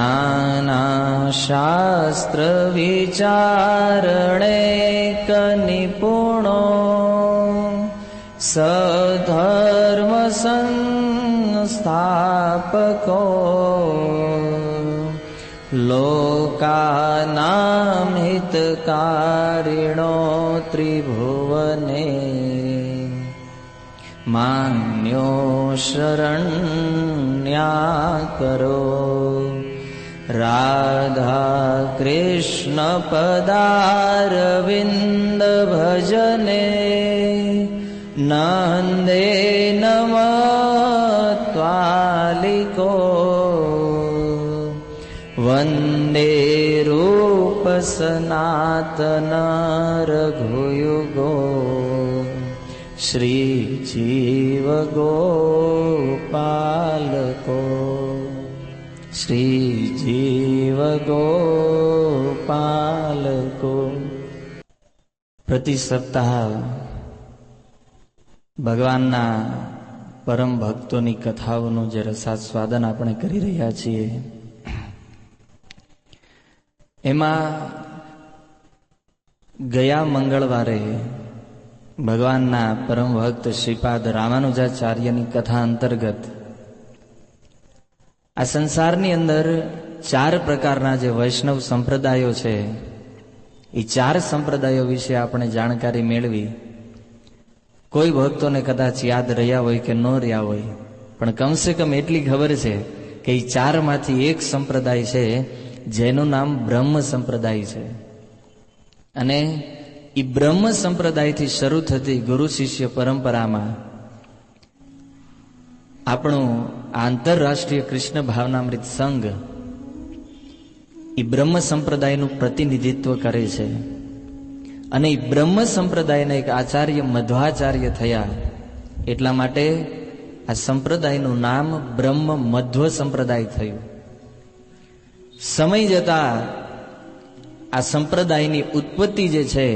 નાના શાસ્ત્ર વિચારણે નિપુણો સધર્મ સંસ્થાપકો લોકાનામ હિતકારિણો ત્રિભુવને માન્યો શરણ્યાકરો રાધા કૃષ્ણ પદારવિંદ ભજને નંદે નમત્વાલિકો વંદે રૂપ સનાતન રઘુયુગો શ્રી જીવ ગોપાલકો શ્રી જીવ ગોપાલકો. પ્રતિ સપ્તાહ ભગવાનના પરમ ભક્તોની કથાઓનું જે રસાસ્વાદન આપણે કરી રહ્યા છીએ, એમાં ગયા મંગળવારે ભગવાનના પરમ ભક્ત શ્રીપાદ રામાનુજાચાર્યની કથા અંતર્ગત આ સંસારની અંદર 4 પ્રકારના જે વૈષ્ણવ સંપ્રદાયો છે, એ 4 સંપ્રદાયો વિશે આપણે જાણકારી મેળવી. કોઈ ભક્તોને કદાચ યાદ રહ્યા હોય કે ન રહ્યા હોય, પણ કમસે કમ એટલી ખબર છે કે એ 4માંથી એક સંપ્રદાય છે જેનું નામ બ્રહ્મ સંપ્રદાય છે. અને એ બ્રહ્મ સંપ્રદાયથી શરૂ થતી ગુરુ શિષ્ય પરંપરામાં આપણું આંતરરાષ્ટ્રીય કૃષ્ણ ભાવનામૃત સંઘ એ બ્રહ્મ સંપ્રદાયનું પ્રતિનિધિત્વ કરે છે. અને એ બ્રહ્મ સંપ્રદાયના એક આચાર્ય મધ્વાચાર્ય થયા, એટલા માટે આ સંપ્રદાયનું નામ બ્રહ્મ મધ્વ સંપ્રદાય થયું. સમય જતા આ સંપ્રદાયની ઉત્પત્તિ જે છે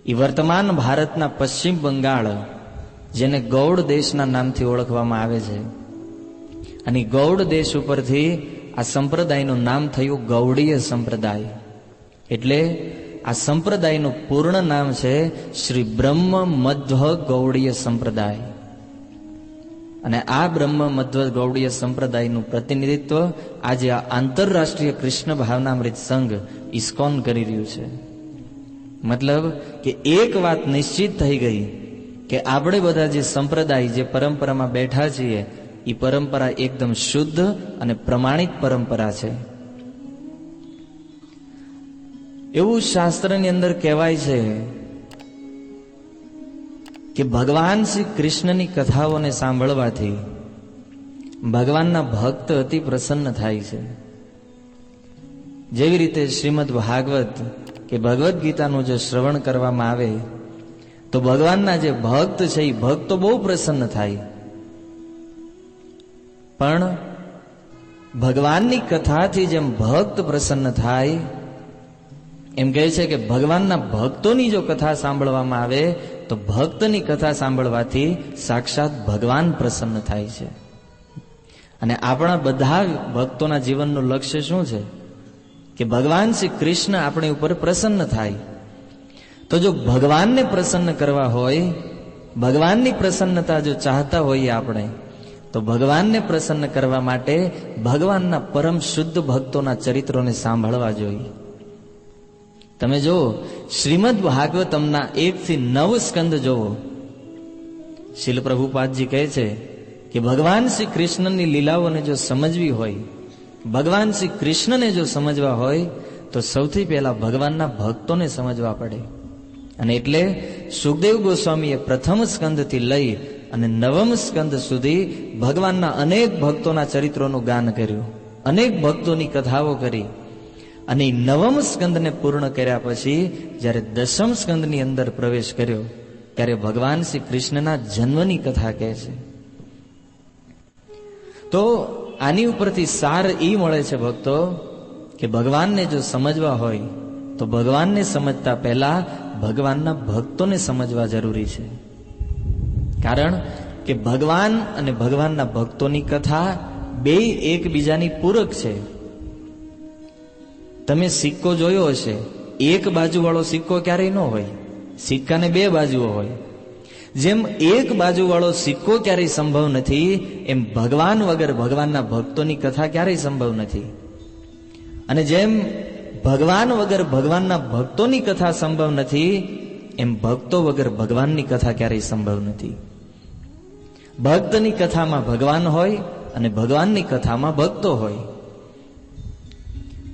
એ વર્તમાન ભારતના પશ્ચિમ બંગાળ, જેને ગૌડ દેશના નામથી ઓળખવામાં આવે છે, અને ગૌડ દેશ ઉપરથી આ સંપ્રદાયનું નામ થયું ગૌડીય સંપ્રદાય. એટલે આ સંપ્રદાયનું પૂર્ણ નામ છે શ્રી બ્રહ્મ મધ્વ ગૌડીય સંપ્રદાય. અને આ બ્રહ્મ મધ્વ ગૌડીય સંપ્રદાયનું પ્રતિનિધિત્વ આજે આ આંતરરાષ્ટ્રીય કૃષ્ણ ભાવનામૃત સંઘ ઇસ્કોન કરી રહ્યું છે. મતલબ કે એક વાત નિશ્ચિત થઈ ગઈ કે આપણે બધા જે સંપ્રદાય, જે પરંપરામાં બેઠા છીએ, એ પરંપરા એકદમ શુદ્ધ અને પ્રમાણિત પરંપરા છે. એવું શાસ્ત્રની અંદર કહેવાય છે કે ભગવાન શ્રી કૃષ્ણની કથાઓને સાંભળવાથી ભગવાનના ભક્ત અતિ પ્રસન્ન થાય છે. જેવી રીતે શ્રીમદ ભાગવત કે ભગવદ્ ગીતાનું જો શ્રવણ કરવામાં આવે તો ભગવાનના જે ભક્ત છે એ ભક્તો બહુ પ્રસન્ન થાય. પણ ભગવાનની કથાથી જેમ ભક્ત પ્રસન્ન થાય, એમ કહે છે કે ભગવાનના ભક્તોની જો કથા સાંભળવામાં આવે તો ભક્તની કથા સાંભળવાથી સાક્ષાત ભગવાન પ્રસન્ન થાય છે. અને આપણા બધા ભક્તોના જીવનનું લક્ષ્ય શું છે કે ભગવાન શ્રી કૃષ્ણ આપણી ઉપર પ્રસન્ન થાય. તો જો ભગવાનને પ્રસન્ન કરવા હોય, ભગવાનની પ્રસન્નતા જો ચાહતા હોઈએ આપણે, તો ભગવાનને પ્રસન્ન કરવા માટે ભગવાનના પરમ શુદ્ધ ભક્તોના ચરિત્રોને સાંભળવા જોઈએ. તમે જો શ્રીમદ ભાગવતમના 1 થી 9 સ્કંદ જોવો, શીલ પ્રભુપાદજી કહે છે કે ભગવાન શ્રી કૃષ્ણની લીલાઓને જો સમજવી હોય, ભગવાન શ્રી કૃષ્ણને જો સમજવા હોય તો સૌથી પહેલા ભગવાનના ભક્તોને સમજવા પડે. અને એટલે સુખદેવ ગોસ્વામીએ પ્રથમ સ્કંદથી લઈ અને 9મ સ્કંદ સુધી ભગવાનના અનેક ભક્તોના ચરિત્રોનું ગાન કર્યું, અનેક ભક્તોની કથાઓ કરી. અને 9મ સ્કંદને પૂર્ણ કર્યા પછી જ્યારે 10મ સ્કંદની અંદર પ્રવેશ કર્યો ત્યારે ભગવાન શ્રી કૃષ્ણના જન્મની કથા કહે છે. તો આની ઉપરથી સાર એ મળે છે ભક્તો કે ભગવાનને જો સમજવા હોય તો ભગવાનને સમજતા પહેલા ભગવાનના ભક્તોને સમજવા જરૂરી છે. કારણ કે ભગવાન અને ભગવાનના ભક્તોની કથા બેય એકબીજાની પૂરક છે. તમે સિક્કો જોયો હશે, એક બાજુવાળો સિક્કો ક્યારેય ન હોય, સિક્કાને બે બાજુઓ હોય. જેમ એક બાજુવાળો સિક્કો ક્યારેય સંભવ નથી, એમ ભગવાન વગર ભગવાનના ભક્તોની કથા ક્યારેય સંભવ નથી. અને જેમ ભગવાન વગર ભગવાનના ભક્તોની કથા સંભવ નથી, એમ ભક્તો વગર ભગવાનની કથા ક્યારેય સંભવ નથી. ભક્તની કથામાં ભગવાન હોય અને ભગવાનની કથામાં ભક્તો હોય.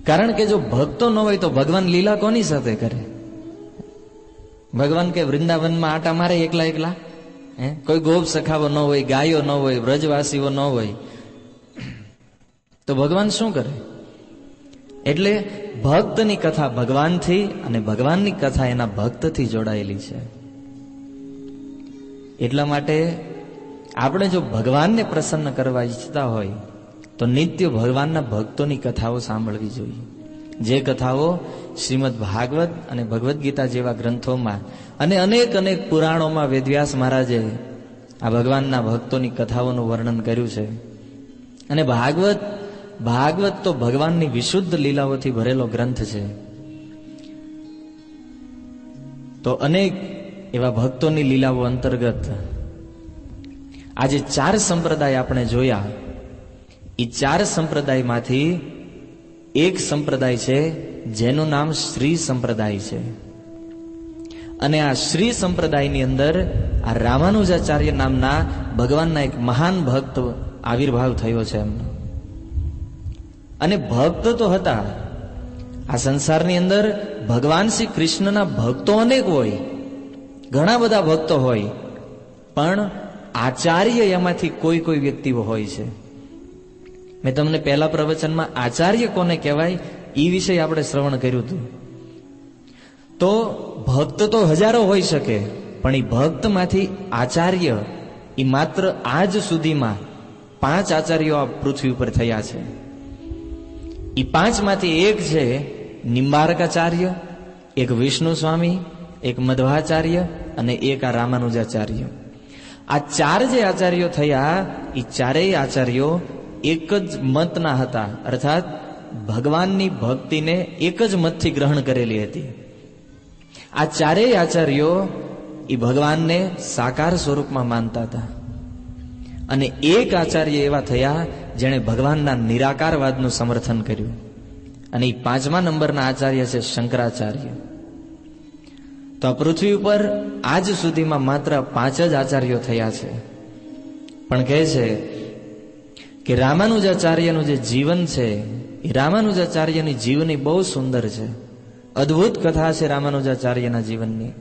કારણ કે જો ભક્તો ન હોય તો ભગવાન લીલા કોની સાથે કરે? ભગવાન કે વૃંદાવનમાં આટા મારે એકલા એકલા? કોઈ ગોપ સખાવો ન હોય, ગાયો ન હોય, વ્રજવાસીઓ ન હોય, તો ભગવાન શું કરે? એટલે ભક્તની કથા ભગવાનથી અને ભગવાનની કથા એના ભક્તથી જોડાયેલી છે. એટલા માટે આપણે જો ભગવાનને પ્રસન્ન કરવા ઈચ્છતા હોય તો નિત્ય ભગવાનના ભક્તોની કથાઓ સાંભળવી જોઈએ. જે કથાઓ શ્રીમદ ભાગવત અને ભગવદ્ ગીતા જેવા ગ્રંથોમાં અને અનેક અનેક પુરાણોમાં વેદવ્યાસ મહારાજે આ ભગવાનના ભક્તોની કથાઓનું વર્ણન કર્યું છે. અને ભાગવત તો ભગવાનની વિશુદ્ધ લીલાઓથી ભરેલો ગ્રંથ છે. તો અનેક એવા ભક્તોની લીલાઓ અંતર્ગત આજે 4 સંપ્રદાય આપણે જોયા. એ 4 સંપ્રદાયમાંથી એક સંપ્રદાય છે જેનું નામ શ્રી સંપ્રદાય છે. અને આ શ્રી સંપ્રદાયની અંદર આ રામાનુજાચાર્ય નામના ભગવાનના એક મહાન ભક્ત આવિર્ભાવ થયો છે એમનો. અને ભક્ત તો હતા. આ સંસારની અંદર ભગવાન શ્રી કૃષ્ણના ભક્તો અનેક હોય, ઘણા બધા ભક્તો હોય, પણ આચાર્ય એમાંથી કોઈ કોઈ વ્યક્તિઓ હોય છે. મેં તમને પહેલા પ્રવચનમાં આચાર્ય કોને કહેવાય એ વિશે આપણે શ્રવણ કર્યું હતું. તો ભક્ત તો હજારો હોઈ શકે, પણ એ ભક્તમાંથી આચાર્ય એ માત્ર આજ સુધીમાં 5 આચાર્યો આ પૃથ્વી ઉપર થયા છે. એ 5માંથી એક છે નિમ્બારકાચાર્ય, એક વિષ્ણુ સ્વામી, એક મધ્વાચાર્ય અને એક આ રામાનુજાચાર્ય. આ 4 જે આચાર્યો થયા એ ચારેય આચાર્યો એક જ મતના હતા, અર્થાત ભગવાનની ભક્તિને એક જ મતથી ગ્રહણ કરેલી હતી. આ ચારેય આચાર્યો એ ભગવાનને સાકાર સ્વરૂપમાં માનતા હતા. અને એક આચાર્ય એવા થયા જેણે ભગવાનના નિરાકારવાદનું સમર્થન કર્યું, અને એ 5મા નંબરના આચાર્ય છે શંકરાચાર્ય. તો આ પૃથ્વી ઉપર આજ સુધીમાં માત્ર 5 જ આચાર્યો થયા છે. પણ કહે છે કે રામાનુજાચાર્યનું જે જીવન છે એ રામાનુજાચાર્યની જીવની બહુ સુંદર છે. અદ્ભુત કથા છે રામાનુજાચાર્યના જીવનની.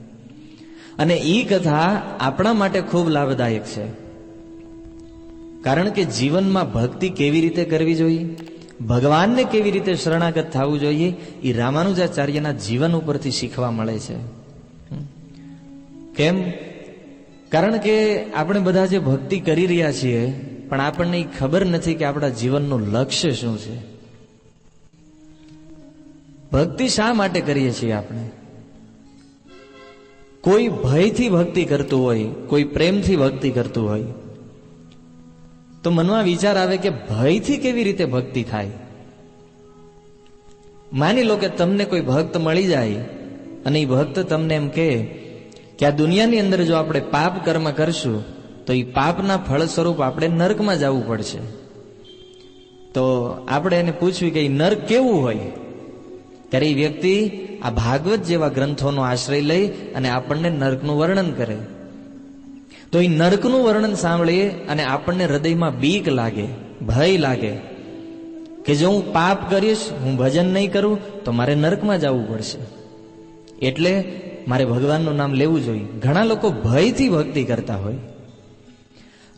અને એ કથા આપણા માટે ખૂબ લાભદાયક છે. કારણ કે જીવનમાં ભક્તિ કેવી રીતે કરવી જોઈએ, ભગવાનને કેવી રીતે શરણાગત થવું જોઈએ, એ રામાનુજાચાર્યના જીવન ઉપરથી શીખવા મળે છે. કેમ? કારણ કે આપણે બધા જે ભક્તિ કરી રહ્યા છીએ, પણ આપણને ખબર નથી કે આપણા જીવનનું લક્ષ્ય શું છે. ભક્તિ શા માટે કરીએ છીએ આપણે? કોઈ ભયથી ભક્તિ કરતું હોય, કોઈ પ્રેમથી ભક્તિ કરતું હોય, તો મનમાં વિચાર આવે કે ભયથી કેવી રીતે ભક્તિ થાય. માની લો કે તમને કોઈ ભક્ત મળી જાય અને એ ભક્ત તમને એમ કહે કે આ દુનિયાની અંદર જો આપણે પાપ કર્મ કરશું તો એ પાપના ફળ સ્વરૂપ આપણે નરકમાં જવું પડશે. તો આપણે એને પૂછ્યું કે એ નરક કેવું હોય? ત્યારે એ વ્યક્તિ આ ભાગવત જેવા ગ્રંથોનો આશ્રય લઈ અને આપણને નરકનું વર્ણન કરે. તો એ નરકનું વર્ણન સાંભળીએ અને આપણને હૃદયમાં બીક લાગે, ભય લાગે કે જો હું પાપ કરીશ, હું ભજન નહીં કરું તો મારે નરકમાં જવું પડશે. એટલે મારે ભગવાનનું નામ લેવું જોઈએ. ઘણા લોકો ભયથી ભક્તિ કરતા હોય.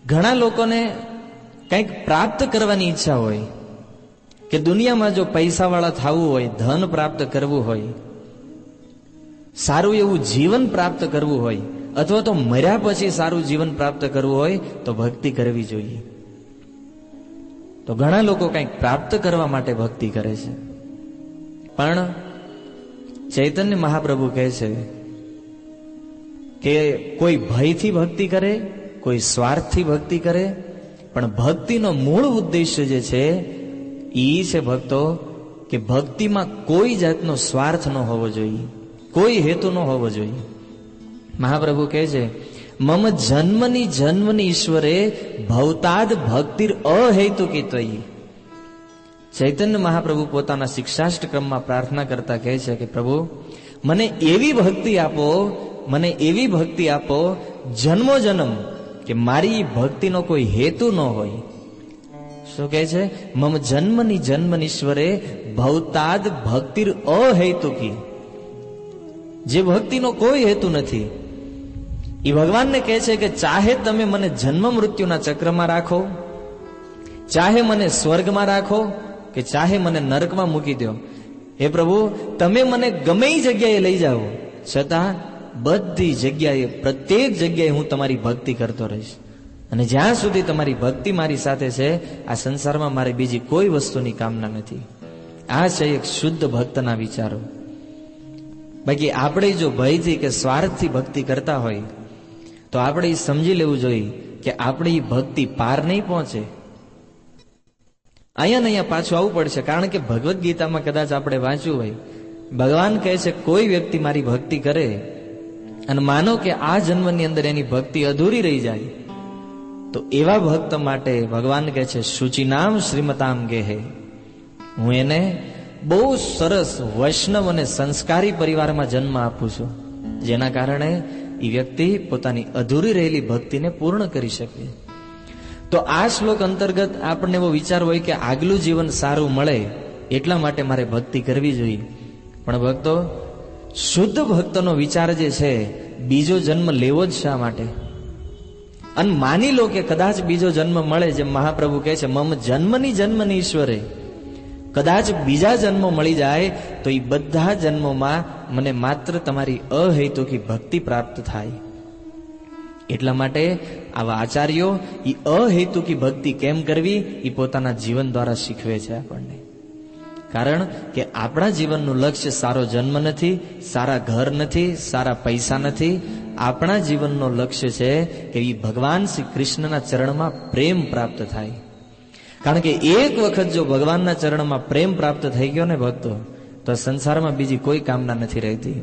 ઘણા લોકોને કંઈક પ્રાપ્ત કરવાની ઈચ્છા હોય કે દુનિયામાં જો પૈસાવાળા થવું હોય, ધન પ્રાપ્ત કરવું હોય, સારું એવું જીવન પ્રાપ્ત કરવું હોય, અથવા તો મર્યા પછી સારું જીવન પ્રાપ્ત કરવું હોય તો ભક્તિ કરવી જોઈએ. તો ઘણા લોકો કંઈક પ્રાપ્ત કરવા માટે ભક્તિ કરે છે. પણ ચૈતન્ય મહાપ્રભુ કહે છે કે કોઈ ભયથી ભક્તિ કરે, કોઈ સ્વાર્થથી ભક્તિ કરે, પણ ભક્તિનો મૂળ ઉદ્દેશ્ય જે છે એ છે ભક્તો કે ભક્તિમાં કોઈ જાતનો સ્વાર્થ ન હોવો જોઈએ, કોઈ હેતુ ન હોવો જોઈએ. મહાપ્રભુ કહે છે, મમ જન્મની જન્મની ઈશ્વરે ભવતાદ ભક્તિર અહેતુકિતયી. ચૈતન્ય મહાપ્રભુ પોતાના શિક્ષાષ્ટક્રમમાં પ્રાર્થના કરતા કહે છે કે પ્રભુ મને એવી ભક્તિ આપો, મને એવી ભક્તિ આપો જન્મો જન્મ કે મારી ભક્તિનો કોઈ હેતુ ન હોય. શું કહે છે? મમ જન્મની જન્મનીશ્વરે ભવતાદ ભક્તિર અહેતુકી. જે ભક્તિનો કોઈ હેતુ નથી એ ભગવાનને કહે છે કે ચાહે તમે મને જન્મ મૃત્યુના ચક્રમાં રાખો, ચાહે મને સ્વર્ગમાં રાખો કે ચાહે મને નરકમાં મૂકી દો, હે પ્રભુ તમે મને ગમે એ જગ્યાએ લઈ જાઓ, છતાં બધી જગ્યાએ પ્રત્યેક જગ્યાએ હું તમારી ભક્તિ કરતો રહીશ. અને જ્યાં સુધી તમારી ભક્તિ મારી સાથે છે આ સંસારમાં મારે બીજી કોઈ વસ્તુની કામના નથી. આ છે એક શુદ્ધ ભક્તના વિચારો. બાકી આપણે જો ભયથી કે સ્વાર્થથી ભક્તિ કરતા હોય તો આપણે સમજી લેવું જોઈએ કે આપણી ભક્તિ પાર નહીં પહોંચે. અહીંયા ને અહીંયા પાછું આવવું પડશે, કારણ કે ભગવદ્ ગીતામાં કદાચ આપણે વાંચ્યું હોય, ભગવાન કહે છે કોઈ વ્યક્તિ મારી ભક્તિ કરે અને માનો કે આ જન્મની અંદર એની ભક્તિ અધૂરી રહી જાય તો એવા ભક્ત માટે ભગવાન કહે છે શુચિનામ શ્રીમતામ ગેહે. હું એને બહુ સરસ વૈષ્ણવ અને સંસ્કારી પરિવારમાં જન્મ આપું છું, જેના કારણે એ વ્યક્તિ પોતાની અધૂરી રહેલી ભક્તિને પૂર્ણ કરી શકે. તો આ શ્લોક અંતર્ગત આપણને એવો વિચાર હોય કે આગલું જીવન સારું મળે એટલા માટે મારે ભક્તિ કરવી જોઈએ. પણ ભક્તો, શુદ્ધ ભક્તનો વિચાર જે છે બીજો જન્મ લેવો જ શા માટે? અને માની લો કે કદાચ બીજો જન્મ મળે, જેમ મહાપ્રભુ કહે છે મમ જન્મની જન્મની ઈશ્વરે, કદાચ બીજા જન્મો મળી જાય તો એ બધા જન્મોમાં મને માત્ર તમારી અહેતુકી ભક્તિ પ્રાપ્ત થાય. એટલા માટે આવા આચાર્યો એ અહેતુકી ભક્તિ કેમ કરવી એ પોતાના જીવન દ્વારા શીખવે છે આપણને. કારણ કે આપણા જીવનનું લક્ષ્ય સારો જન્મ નથી, સારા ઘર નથી, સારા પૈસા નથી. આપણા જીવનનો લક્ષ્ય છે કે એ ભગવાન શ્રી કૃષ્ણના ચરણમાં પ્રેમ પ્રાપ્ત થાય. કારણ કે એક વખત જો ભગવાનના ચરણમાં પ્રેમ પ્રાપ્ત થઈ ગયો ને ભક્તો, તો સંસારમાં બીજી કોઈ કામના નથી રહેતી.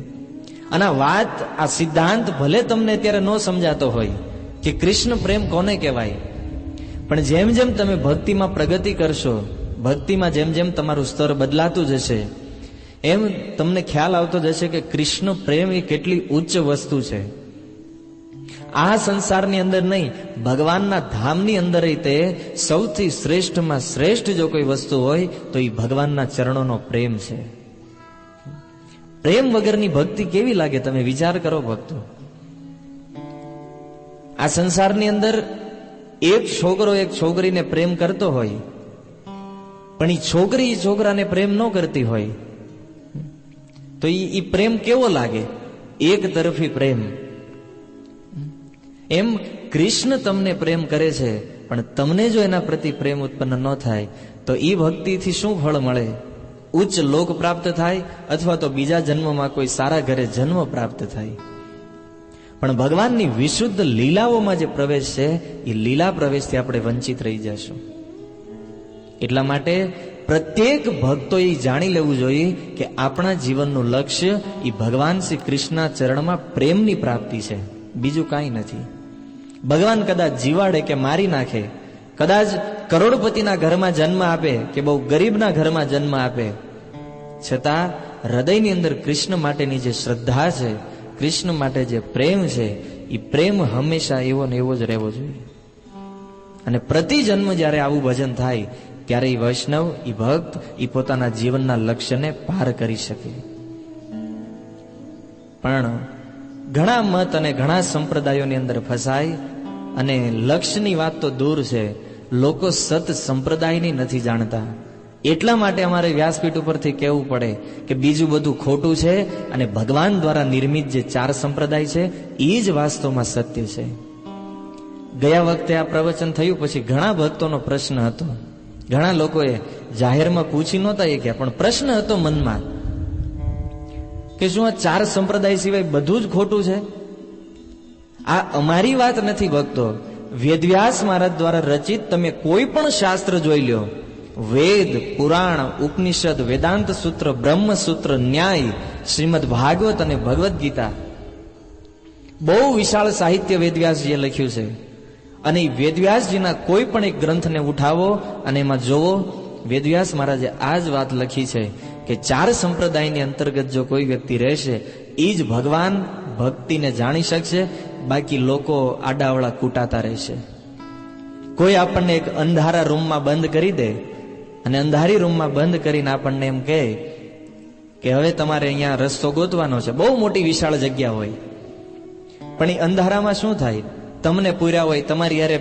અને વાત, આ સિદ્ધાંત ભલે તમને અત્યારે ન સમજાતો હોય કે કૃષ્ણ પ્રેમ કોને કહેવાય, પણ જેમ જેમ તમે ભક્તિમાં પ્રગતિ કરશો, ભક્તિમાં જેમ જેમ તમારું સ્તર બદલાતું જશે, એમ તમને ખ્યાલ આવતો જશે કે કૃષ્ણ પ્રેમ એ કેટલી ઉચ્ચ વસ્તુ છે. આ સંસારની અંદર નહીં, ભગવાનના ધામની અંદર તે સૌથી શ્રેષ્ઠમાં શ્રેષ્ઠ જો કોઈ વસ્તુ હોય તો એ ભગવાનના ચરણોનો પ્રેમ છે. પ્રેમ વગરની ભક્તિ કેવી લાગે તમે વિચાર કરો ભક્તો. આ સંસારની અંદર એક છોકરો એક છોકરીને પ્રેમ કરતો હોય, પણ એ છોકરી એ છોકરાને પ્રેમ ન કરતી હોય તો એ પ્રેમ કેવો લાગે? એક તરફી પ્રેમ. એમ કૃષ્ણ તમને પ્રેમ કરે છે, પણ તમને જો એના પ્રતિ પ્રેમ ઉત્પન્ન ન થાય તો એ ભક્તિથી શું ફળ મળે? ઉચ્ચ લોક પ્રાપ્ત થાય અથવા તો બીજા જન્મમાં કોઈ સારા ઘરે જન્મ પ્રાપ્ત થાય. પણ ભગવાનની વિશુદ્ધ લીલાઓમાં જે પ્રવેશ છે એ લીલા પ્રવેશથી આપણે વંચિત રહી જશું. એટલા માટે પ્રત્યેક ભક્તોએ જાણી લેવું જોઈએ કે આપણા જીવનનું લક્ષ્ય એ ભગવાન શ્રી કૃષ્ણના ચરણમાં પ્રેમની પ્રાપ્તિ છે, બીજું કાંઈ નથી. ભગવાન કદાચ જીવાડે કે મારી નાખે, કદાચ કરોડપતિના ઘરમાં જન્મ આપે કે બહુ ગરીબના ઘરમાં જન્મ આપે, છતાં હૃદયની અંદર કૃષ્ણ માટેની જે શ્રદ્ધા છે, કૃષ્ણ માટે જે પ્રેમ છે, એ પ્રેમ હંમેશા એવો ને એવો જ રહેવો જોઈએ. અને પ્રતિ જન્મ જ્યારે આવું ભજન થાય ત્યારે એ વૈષ્ણવ, એ ભક્ત, એ પોતાના જીવનના લક્ષ્યને પાર કરી શકે. પણ ઘણા મત અને ઘણા સંપ્રદાયોની અંદર ફસાય અને લક્ષ્યની વાત તો દૂર છે, લોકો સત સંપ્રદાયની નથી જાણતા. એટલા માટે અમારે વ્યાસપીઠ ઉપરથી કહેવું પડે કે બીજું બધું ખોટું છે અને ભગવાન દ્વારા નિર્મિત જે 4 સંપ્રદાય છે એ જ વાસ્તવમાં સત્ય છે. ગયા વખતે આ પ્રવચન થયું પછી ઘણા ભક્તોનો પ્રશ્ન હતો, ઘણા લોકોએ જાહેરમાં પૂછી નહોતા એ ગયા, પણ પ્રશ્ન હતો મનમાં કે શું આ 4 સંપ્રદાય સિવાય બધું જ ખોટું છે? આ અમારી વાત નથી ભક્તો, વેદવ્યાસ મહારાજ દ્વારા રચિત તમે કોઈ પણ શાસ્ત્ર જોઈ લો, વેદ, પુરાણ, ઉપનિષદ, વેદાંત સૂત્ર, બ્રહ્મસૂત્ર, ન્યાય, શ્રીમદ ભાગવત અને ભગવદ્ ગીતા, બહુ વિશાળ સાહિત્ય વેદવ્યાસજીએ લખ્યું છે. અને વેદવ્યાસજીના કોઈ પણ એક ગ્રંથને ઉઠાવો અને એમાં જોવો, વેદવ્યાસ મહારાજે આ જ વાત લખી છે કે 4 સંપ્રદાયની અંતર્ગત જો કોઈ વ્યક્તિ રહેશે એ જ ભગવાન ભક્તિને જાણી શકશે, બાકી લોકો આડાવડા કૂટાતા રહેશે. કોઈ આપણને એક અંધારા રૂમમાં બંધ કરી દે અને અંધારી રૂમમાં બંધ કરીને આપણને એમ કહે કે હવે તમારે અહીંયા રસ્તો ગોતવાનો છે, બહુ મોટી વિશાળ જગ્યા હોય, પણ એ અંધારામાં શું થાય, તમને પૂર્યા હોય, તમારી યારે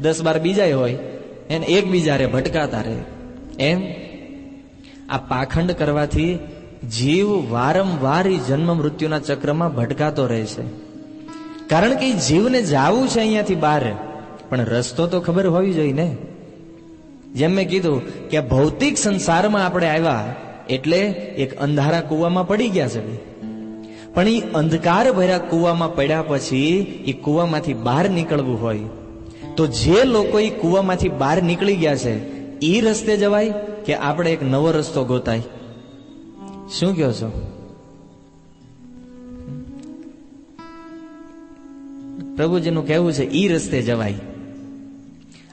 10-12 બીજા હોય, એને એકબીજા રે ભટકાતા રહે. એમ આ પાખંડ કરવાથી જીવ વારંવાર જન્મ મૃત્યુના ચક્રમાં ભટકાતો રહે છે. કારણ કે જીવને જાવું છે અહીંયાથી બહાર, પણ રસ્તો તો ખબર હોવી જોઈએ ને. જેમ મેં કીધું કે ભૌતિક સંસારમાં આપણે આવ્યા એટલે એક અંધારા કૂવામાં પડી ગયા છે, પણ એ અંધકાર ભર્યા કૂવામાં પડ્યા પછી એ કૂવામાંથી બહાર નીકળવું હોય તો જે લોકો એ કૂવામાંથી બહાર નીકળી ગયા છે એ રસ્તે જવાય કે આપણે એક નવો રસ્તો ગોતાય? શું કહો છો? પ્રભુજીનું કહેવું છે ઈ રસ્તે જવાય.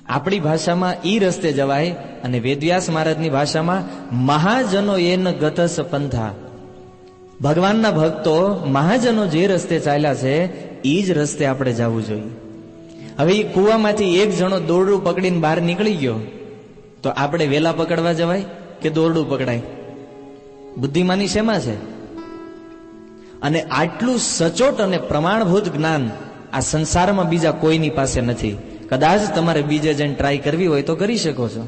આપણી ભાષામાં ઈ રસ્તે જવાય અને વેદવ્યાસ મહારાજની ભાષામાં મહાજનો એન ગતસ પંથા. ભગવાનના ભક્તો મહાજનો જે રસ્તે ચાલ્યા છે ઈ જ રસ્તે આપણે જવું જોઈએ. હવે એ કૂવામાંથી એક જણો દોરડું પકડીને બહાર નીકળી ગયો તો આપણે વેલા પકડવા જવાય કે દોરડું પકડાય? બુદ્ધિમાની શેમાં છે? અને આટલું સચોટ અને પ્રમાણભૂત જ્ઞાન આ સંસારમાં બીજા કોઈની પાસે નથી. કદાચ તમારે બીજે જઈને ટ્રાય કરવી હોય તો કરી શકો છો.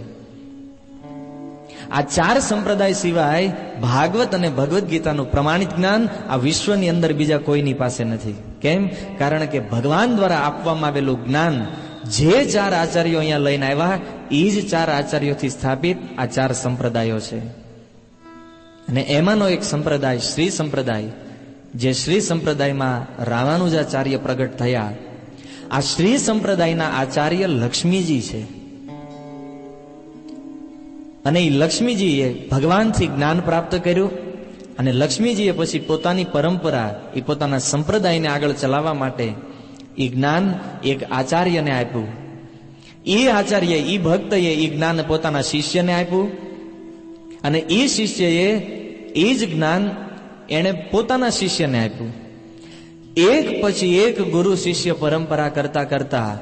આ 4 સંપ્રદાય સિવાય ભાગવત અને ભગવદ્ ગીતાનું પ્રમાણિત જ્ઞાન આ વિશ્વની અંદર બીજા કોઈની પાસે નથી. કેમ? કારણ કે ભગવાન દ્વારા આપવામાં આવેલું જ્ઞાન જે 4 આચાર્યો અહીંયા લઈને આવ્યા એ જ 4 આચાર્યોથી સ્થાપિત આ 4 સંપ્રદાયો છે. અને એમાંનો એક સંપ્રદાય શ્રી સંપ્રદાય, જે શ્રી સંપ્રદાયમાં રામાનુજાચાર્ય પ્રગટ થયા. આ શ્રી સંપ્રદાયના આચાર્ય લક્ષ્મીજી છે. અને એ લક્ષ્મીજીએ ભગવાનથી જ્ઞાન પ્રાપ્ત કર્યું અને લક્ષ્મીજીએ પછી પોતાની પરંપરા, એ પોતાના સંપ્રદાયને આગળ ચલાવવા માટે એ જ્ઞાન એક આચાર્યને આપ્યું. એ આચાર્ય, એ ભક્તએ એ જ્ઞાન પોતાના શિષ્યને આપ્યું અને એ શિષ્યએ એ જ જ્ઞાન એણે પોતાના શિષ્યને આપ્યું. એક પછી એક ગુરુ શિષ્ય પરંપરા કરતા કરતા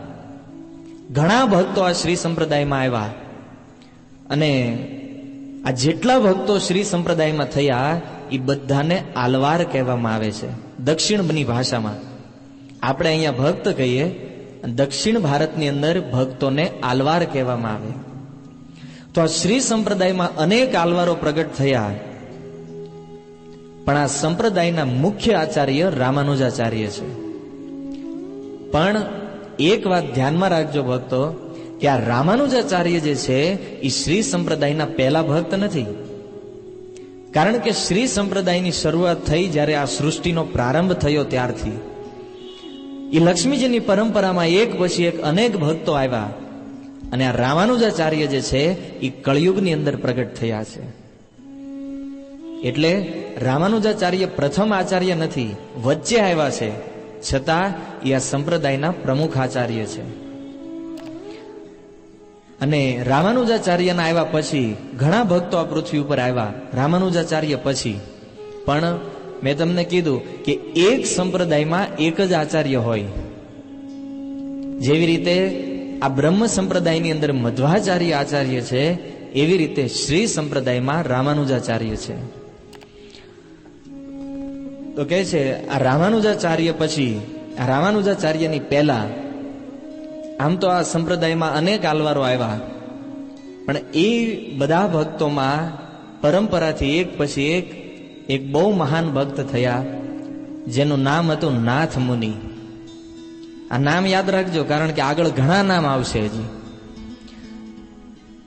ઘણા ભક્તો આ શ્રી સંપ્રદાયમાં આવ્યા. અને આ જેટલા ભક્તો શ્રી સંપ્રદાયમાં થયા એ બધાને આલવાર કહેવામાં આવે છે દક્ષિણની ભાષામાં. આપણે અહીંયા ભક્ત કહીએ, દક્ષિણ ભારતની અંદર ભક્તોને આલવાર કહેવામાં આવે. તો આ શ્રી સંપ્રદાયમાં અનેક આલવારો પ્રગટ થયા, પણ આ સંપ્રદાયના મુખ્ય આચાર્ય રામાનુજાચાર્ય છે. પણ એક વાત ધ્યાનમાં રાખજો ભક્તો, કે આ રામાનુજાચાર્ય જે છે એ શ્રી સંપ્રદાયના પહેલા ભક્ત નથી. કારણ કે શ્રી સંપ્રદાયની શરૂઆત થઈ જ્યારે આ સૃષ્ટિનો પ્રારંભ થયો ત્યારથી એ લક્ષ્મીજીની પરંપરામાં એક પછી એક અનેક ભક્તો આવ્યા અને આ રામાનુજાચાર્ય જે છે એ કળિયુગની અંદર પ્રગટ થયા છે. એટલે રામાનુજાચાર્ય પ્રથમ આચાર્ય નથી, વચ્ચે આવ્યા છે, છતાં એ આ સંપ્રદાયના પ્રમુખ આચાર્ય છે. અને રામાનુજાચાર્યના આવ્યા પછી ઘણા ભક્તો આ પૃથ્વી ઉપર આવ્યા રામાનુજાચાર્ય પછી. પણ મેં તમને કીધું કે એક સંપ્રદાયમાં એક જ આચાર્ય હોય. જેવી રીતે આ બ્રહ્મ સંપ્રદાયની અંદર મધ્વાચાર્ય આચાર્ય છે, એવી રીતે શ્રી સંપ્રદાયમાં રામાનુજાચાર્ય છે. તો કહે છે આ રામાનુજાચાર્ય પછી, આ રામાનુજાચાર્યની પહેલા આમ તો આ સંપ્રદાયમાં અનેક આલવારો આવ્યા, પણ એ બધા ભક્તોમાં પરંપરાથી એક પછી એક બહુ મહાન ભક્ત થયા જેનું નામ હતું નાથ મુનિ. આ નામ યાદ રાખજો, કારણ કે આગળ ઘણા નામ આવશે હજી.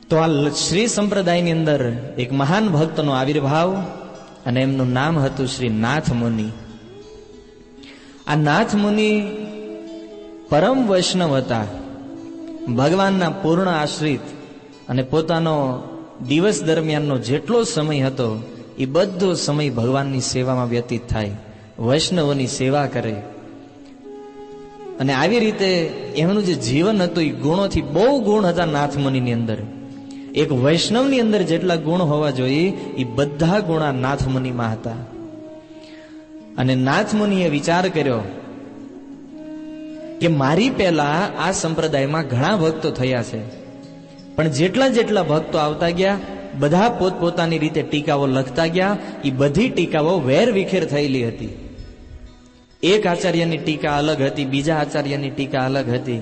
તો આ શ્રી સંપ્રદાયની અંદર એક મહાન ભક્તનો આવિર્ભાવ અને એમનું નામ હતું શ્રી નાથ મુનિ. આ નાથ મુનિ પરમ વૈષ્ણવ હતા, ભગવાનના પૂર્ણ આશ્રિત, અને પોતાનો દિવસ દરમિયાનનો જેટલો સમય હતો એ બધો સમય ભગવાનની સેવામાં વ્યતીત થાય, વૈષ્ણવોની સેવા કરે. અને આવી રીતે એમનું જે જીવન હતું એ ગુણોથી બહુ ગુણ હતા નાથમુનિની અંદર. એક વૈષ્ણવની અંદર જેટલા ગુણ હોવા જોઈએ એ બધા ગુણ નાથમુનિમાં હતા. અને નાથમુનિએ વિચાર કર્યો કે મારી પહેલા આ સંપ્રદાયમાં ઘણા ભક્તો થયા છે, પણ જેટલા જેટલા ભક્તો આવતા ગયા બધા પોતપોતાની રીતે ટીકાઓ લખતા ગયા. એ બધી ટીકાઓ વેર વિખેર થયેલી હતી. એક આચાર્યની ટીકા અલગ હતી, બીજા આચાર્યની ટીકા અલગ હતી.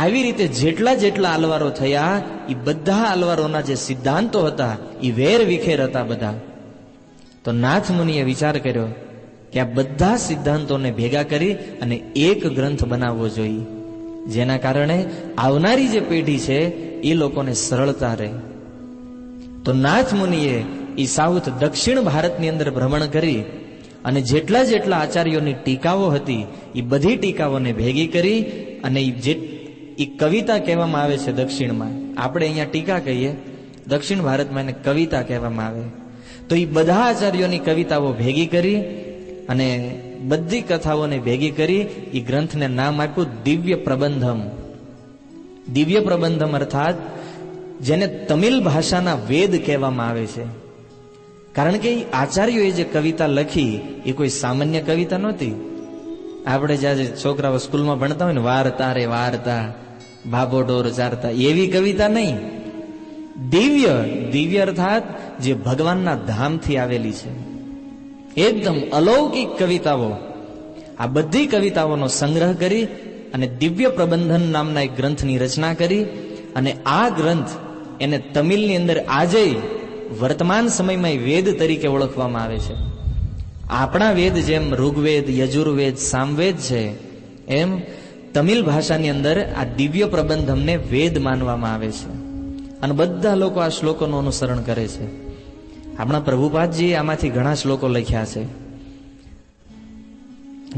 આવી રીતે જેટલા જેટલા આલવારો થયા એ બધા આલવારોના જે સિદ્ધાંતો હતા એ વેર વિખેર હતા બધા. તો નાથમુનિએ વિચાર કર્યો કે આ બધા સિદ્ધાંતોને ભેગા કરી અને એક ગ્રંથ બનાવવો જોઈએ, જેના કારણે આવનારી જે પેઢી છે એ લોકોને સરળતા રહે. તો નાથમુનિએ એ સાઉથ દક્ષિણ ભારતની અંદર ભ્રમણ કરી અને જેટલા જેટલા આચાર્યોની ટીકાઓ હતી એ બધી ટીકાઓને ભેગી કરી અને એ કવિતા કહેવામાં આવે છે દક્ષિણમાં. આપણે અહીંયા ટીકા કહીએ, દક્ષિણ ભારતમાં એને કવિતા કહેવામાં આવે. તો એ બધા આચાર્યોની કવિતાઓ ભેગી કરી અને બધી કથાઓને ભેગી કરી એ ગ્રંથને નામ આપ્યું દિવ્ય પ્રબંધમ. દિવ્ય પ્રબંધમ અર્થાત જેને તમિલ ભાષાના વેદ કહેવામાં આવે છે. કારણ કે આચાર્યોએ જે કવિતા લખી એ કોઈ સામાન્ય કવિતા નહોતી. આપણે જ્યારે છોકરાઓ સ્કૂલમાં ભણતા હોય ને, વાર્તા રે વાર્તા, ભાભો ઢોર ચારતા, એવી કવિતા નહીં. દિવ્ય, દિવ્ય અર્થાત જે ભગવાનના ધામથી આવેલી છે, એકદમ અલૌકિક કવિતાઓ. આ બધી કવિતાઓનો સંગ્રહ કરી અને દિવ્ય પ્રબંધન નામના એક ગ્રંથની રચના કરી. અને આ ગ્રંથ એને તમિલની અંદર આજે વર્તમાન સમયમાં વેદ તરીકે ઓળખવામાં આવે છે. આપણા વેદ જેમ ઋગ્વેદ, યજુર્વેદ, સામવેદ છે, એમ તમિલ ભાષાની અંદર આ દિવ્ય પ્રબંધમને વેદ માનવામાં આવે છે. અને બધા લોકો આ શ્લોકોનું અનુસરણ કરે છે. આપણા પ્રભુપાદજી આમાંથી ઘણા શ્લોકો લખ્યા છે.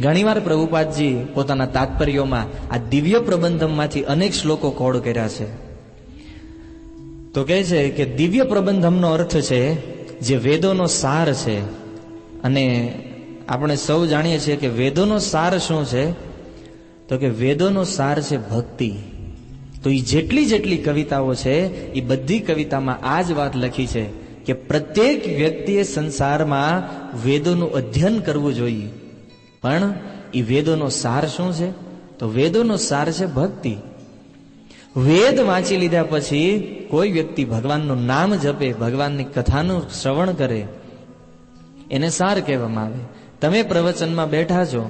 ઘણીવાર પ્રભુપાદજી પોતાના તાત્પર્યોમાં આ દિવ્ય પ્રબંધમમાંથી અનેક શ્લોકો કોડ કર્યા છે. તો કહે છે કે દિવ્ય પ્રબંધમનો અર્થ છે જે વેદોનો સાર છે. અને આપણે સૌ જાણીએ છીએ કે વેદોનો સાર શું છે, તો કે વેદોનો સાર છે ભક્તિ. તો એ જેટલી જેટલી કવિતાઓ છે એ બધી કવિતામાં આ જ વાત લખી છે કે પ્રત્યેક વ્યક્તિએ સંસારમાં વેદોનું અધ્યયન કરવું જોઈએ. પણ એ વેદોનો સાર શું છે, તો વેદોનો સાર છે ભક્તિ. વેદ વાંચી લીધા પછી કોઈ વ્યક્તિ ભગવાનનું નામ જપે, ભગવાનની કથાનું શ્રવણ કરે, એને સાર કહેવામાં આવે. તમે પ્રવચનમાં બેઠા છો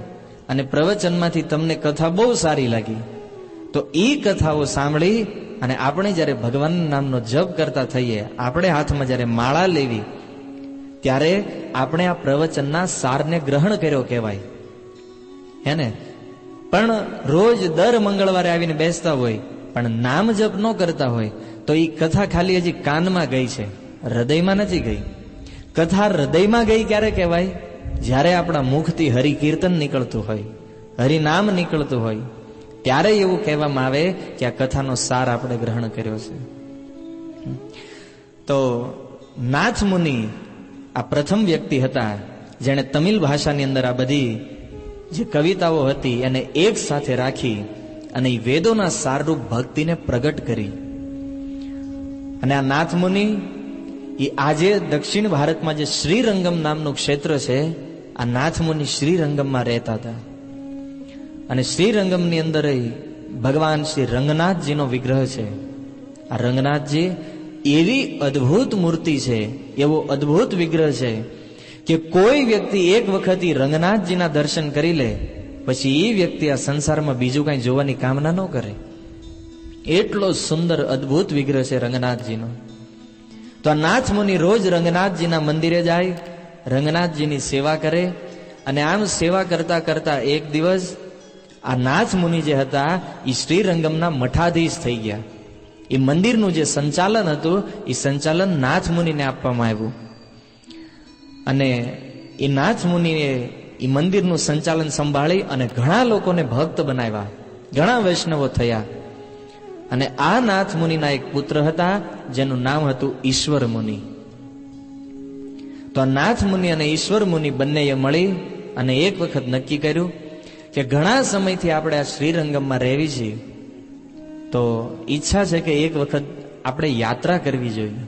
અને પ્રવચનમાંથી તમને કથા બહુ સારી લાગી, તો એ કથાઓ સાંભળી અને આપણે જ્યારે ભગવાનના નામનો જપ કરતા થઈએ, આપણે હાથમાં જ્યારે માળા લેવી, ત્યારે આપણે આ પ્રવચનના સારને ગ્રહણ કર્યો કહેવાય, હે ને? પણ રોજ દર મંગળવારે આવીને બેસતા હોય પણ નામ જપ ન કરતા હોય તો એ કથા ખાલી હજી કાનમાં ગઈ છે, હૃદયમાં નથી ગઈ. કથા હૃદયમાં ગઈ ક્યારે કહેવાય? જ્યારે આપણા મુખથી હરિકીર્તન નીકળતું હોય, હરિનામ નીકળતું હોય, ત્યારે એવું કહેવામાં આવે કે આ કથાનો સાર આપણે ગ્રહણ કર્યો છે. તો નાથમુનિ આ પ્રથમ વ્યક્તિ હતા જેણે તમિલ ભાષાની અંદર આ બધી જે કવિતાઓ હતી એને એક સાથે રાખી અને એ વેદોના સારરૂપ ભક્તિને પ્રગટ કરી. અને આ નાથમુનિ એ આજે દક્ષિણ ભારતમાં જે શ્રીરંગમ નામનું ક્ષેત્ર છે, આ નાથમુનિ શ્રીરંગમમાં રહેતા હતા. અને શ્રીરંગમની અંદર ભગવાન શ્રી રંગનાથજીનો વિગ્રહ છે. આ રંગનાથજી એવી અદ્ભુત મૂર્તિ છે, એવો અદ્ભુત વિગ્રહ છે કે કોઈ વ્યક્તિ એક વખત રંગનાથજીના દર્શન કરી લે પછી એ વ્યક્તિ આ સંસારમાં બીજું કઈ જોવાની કામના ન કરે. એટલો સુંદર અદ્ભુત વિગ્રહ છે રંગનાથજીનો. તો આ નાથમુનિ રોજ રંગનાથજીના મંદિરે જાય, રંગનાથજીની સેવા કરે. અને આમ સેવા કરતા કરતા એક દિવસ આ નાથમુનિ જે હતા એ શ્રીરંગમના મઠાધીશ થઈ ગયા. એ મંદિરનું જે સંચાલન હતું એ સંચાલન નાથમુનિને આપવામાં આવ્યું. અને એ નાથમુનિએ એ મંદિરનું સંચાલન સંભાળી અને ઘણા લોકોને ભક્ત બનાવ્યા. ઘણા વૈષ્ણવો થયા. અને આ નાથ મુનિના એક પુત્ર હતા જેનું નામ હતું ઈશ્વર મુનિ. તો આ નાથ મુનિ અને ઈશ્વર મુનિ બંનેએ મળી અને એક વખત નક્કી કર્યું કે ઘણા સમયથી આપણે આ શ્રીરંગમમાં રહેવી છીએ, તો ઈચ્છા છે કે એક વખત આપણે યાત્રા કરવી જોઈએ.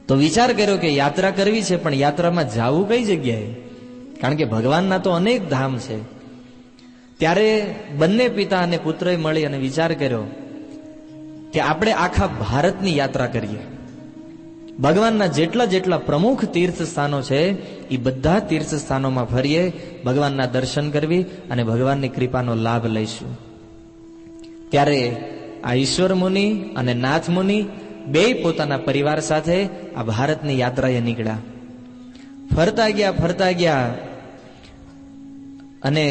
તો વિચાર કર્યો કે યાત્રા કરવી છે, પણ યાત્રામાં જવું કઈ જગ્યાએ? કારણ કે ભગવાનના તો અનેક ધામ છે. ત્યારે બંને પિતા અને પુત્રએ મળી અને વિચાર કર્યો કે આપણે આખા ભારતની યાત્રા કરીએ. ભગવાનના જેટલા જેટલા પ્રમુખ તીર્થ સ્થાનો છે એ બધા તીર્થ સ્થાનોમાં ફરીએ, ભગવાનના દર્શન કરવી અને ભગવાનની કૃપાનો લાભ લઈશું. ત્યારે આ ઈશ્વર મુનિ અને નાથ મુનિ બે પોતાના પરિવાર સાથે આ ભારતની યાત્રાએ નીકળ્યા. ફરતા ગયા અને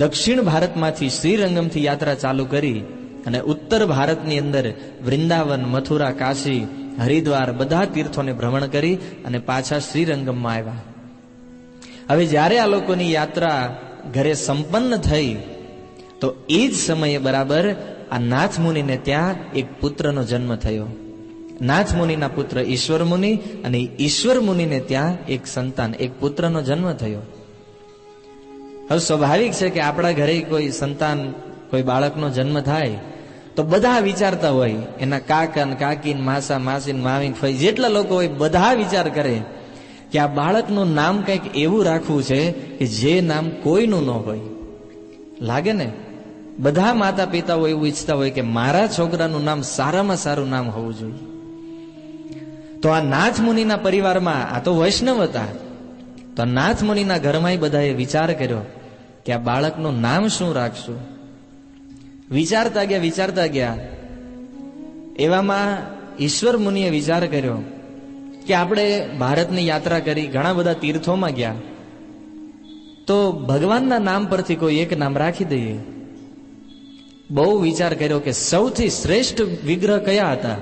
દક્ષિણ ભારતમાંથી શ્રીરંગમથી યાત્રા ચાલુ કરી અને ઉત્તર ભારતની અંદર વૃંદાવન, મથુરા, કાશી, હરિદ્વાર બધા તીર્થોને ભ્રમણ કરી અને પાછા શ્રીરંગમમાં આવ્યા. હવે જ્યારે આ લોકોની યાત્રા ઘરે સંપન્ન થઈ તો એ જ સમયે બરાબર આ નાથ મુનિને ત્યાં એક પુત્રનો જન્મ થયો. નાથ મુનિના પુત્ર ઈશ્વર મુનિ અને ઈશ્વર મુનિને ત્યાં એક સંતાન, એક પુત્રનો જન્મ થયો. હવે સ્વાભાવિક છે કે આપણા ઘરે કોઈ સંતાન, કોઈ બાળકનો જન્મ થાય તો બધા વિચારતા હોય, એના કાકા ને કાકી ને માસા માસી ને મામી ફઈ જેટલા લોકો હોય બધા વિચાર કરે કે આ બાળકનું નામ કંઈક એવું રાખવું છે કે જે નામ કોઈનું ન હોય. લાગે ને? બધા માતા પિતાઓ એવું ઈચ્છતા હોય કે મારા છોકરાનું નામ સારામાં સારું નામ હોવું જોઈએ. તો આ નાથ મુનિના પરિવારમાં, આ તો વૈષ્ણવ હતા, તો નાથ મુનિના ઘરમાં બધાએ વિચાર કર્યો કે આ બાળકનું નામ શું રાખશું. વિચારતા ગયા એવામાં ઈશ્વર મુનિએ વિચાર કર્યો કે આપણે ભારતની યાત્રા કરી, ઘણા બધા તીર્થોમાં ગયા, તો ભગવાનના નામ પરથી કોઈ એક નામ રાખી દઈએ. બહુ વિચાર કર્યો કે સૌથી શ્રેષ્ઠ વિગ્રહ કયા હતા,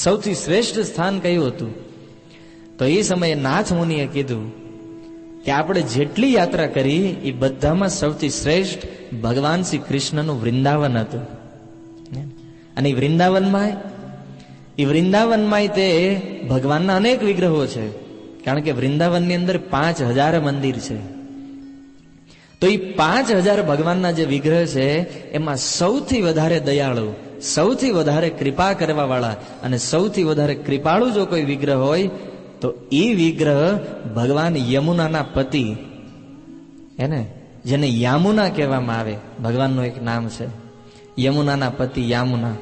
સૌથી શ્રેષ્ઠ સ્થાન કયું હતું. તો એ સમયે નાથ મુનિએ કીધું કે આપણે જેટલી યાત્રા કરી એ બધામાં સૌથી શ્રેષ્ઠ ભગવાન શ્રી કૃષ્ણનું વૃંદાવન હતું. અને વૃંદાવનમાં તે ભગવાનના અનેક વિગ્રહો છે, કારણ કે વૃંદાવનની અંદર 5000 મંદિર છે. તો એ 5000 ભગવાનના જે વિગ્રહ છે એમાં સૌથી વધારે દયાળુ, સૌથી વધારે કૃપા કરવા વાળા અને સૌથી વધારે કૃપાળુ જો કોઈ વિગ્રહ હોય તો એ વિગ્રહ ભગવાન યમુનાના પતિ, એને જેને યામુના કહેવામાં આવે, ભગવાનનું એક નામ છે યમુનાના પતિ યામુના.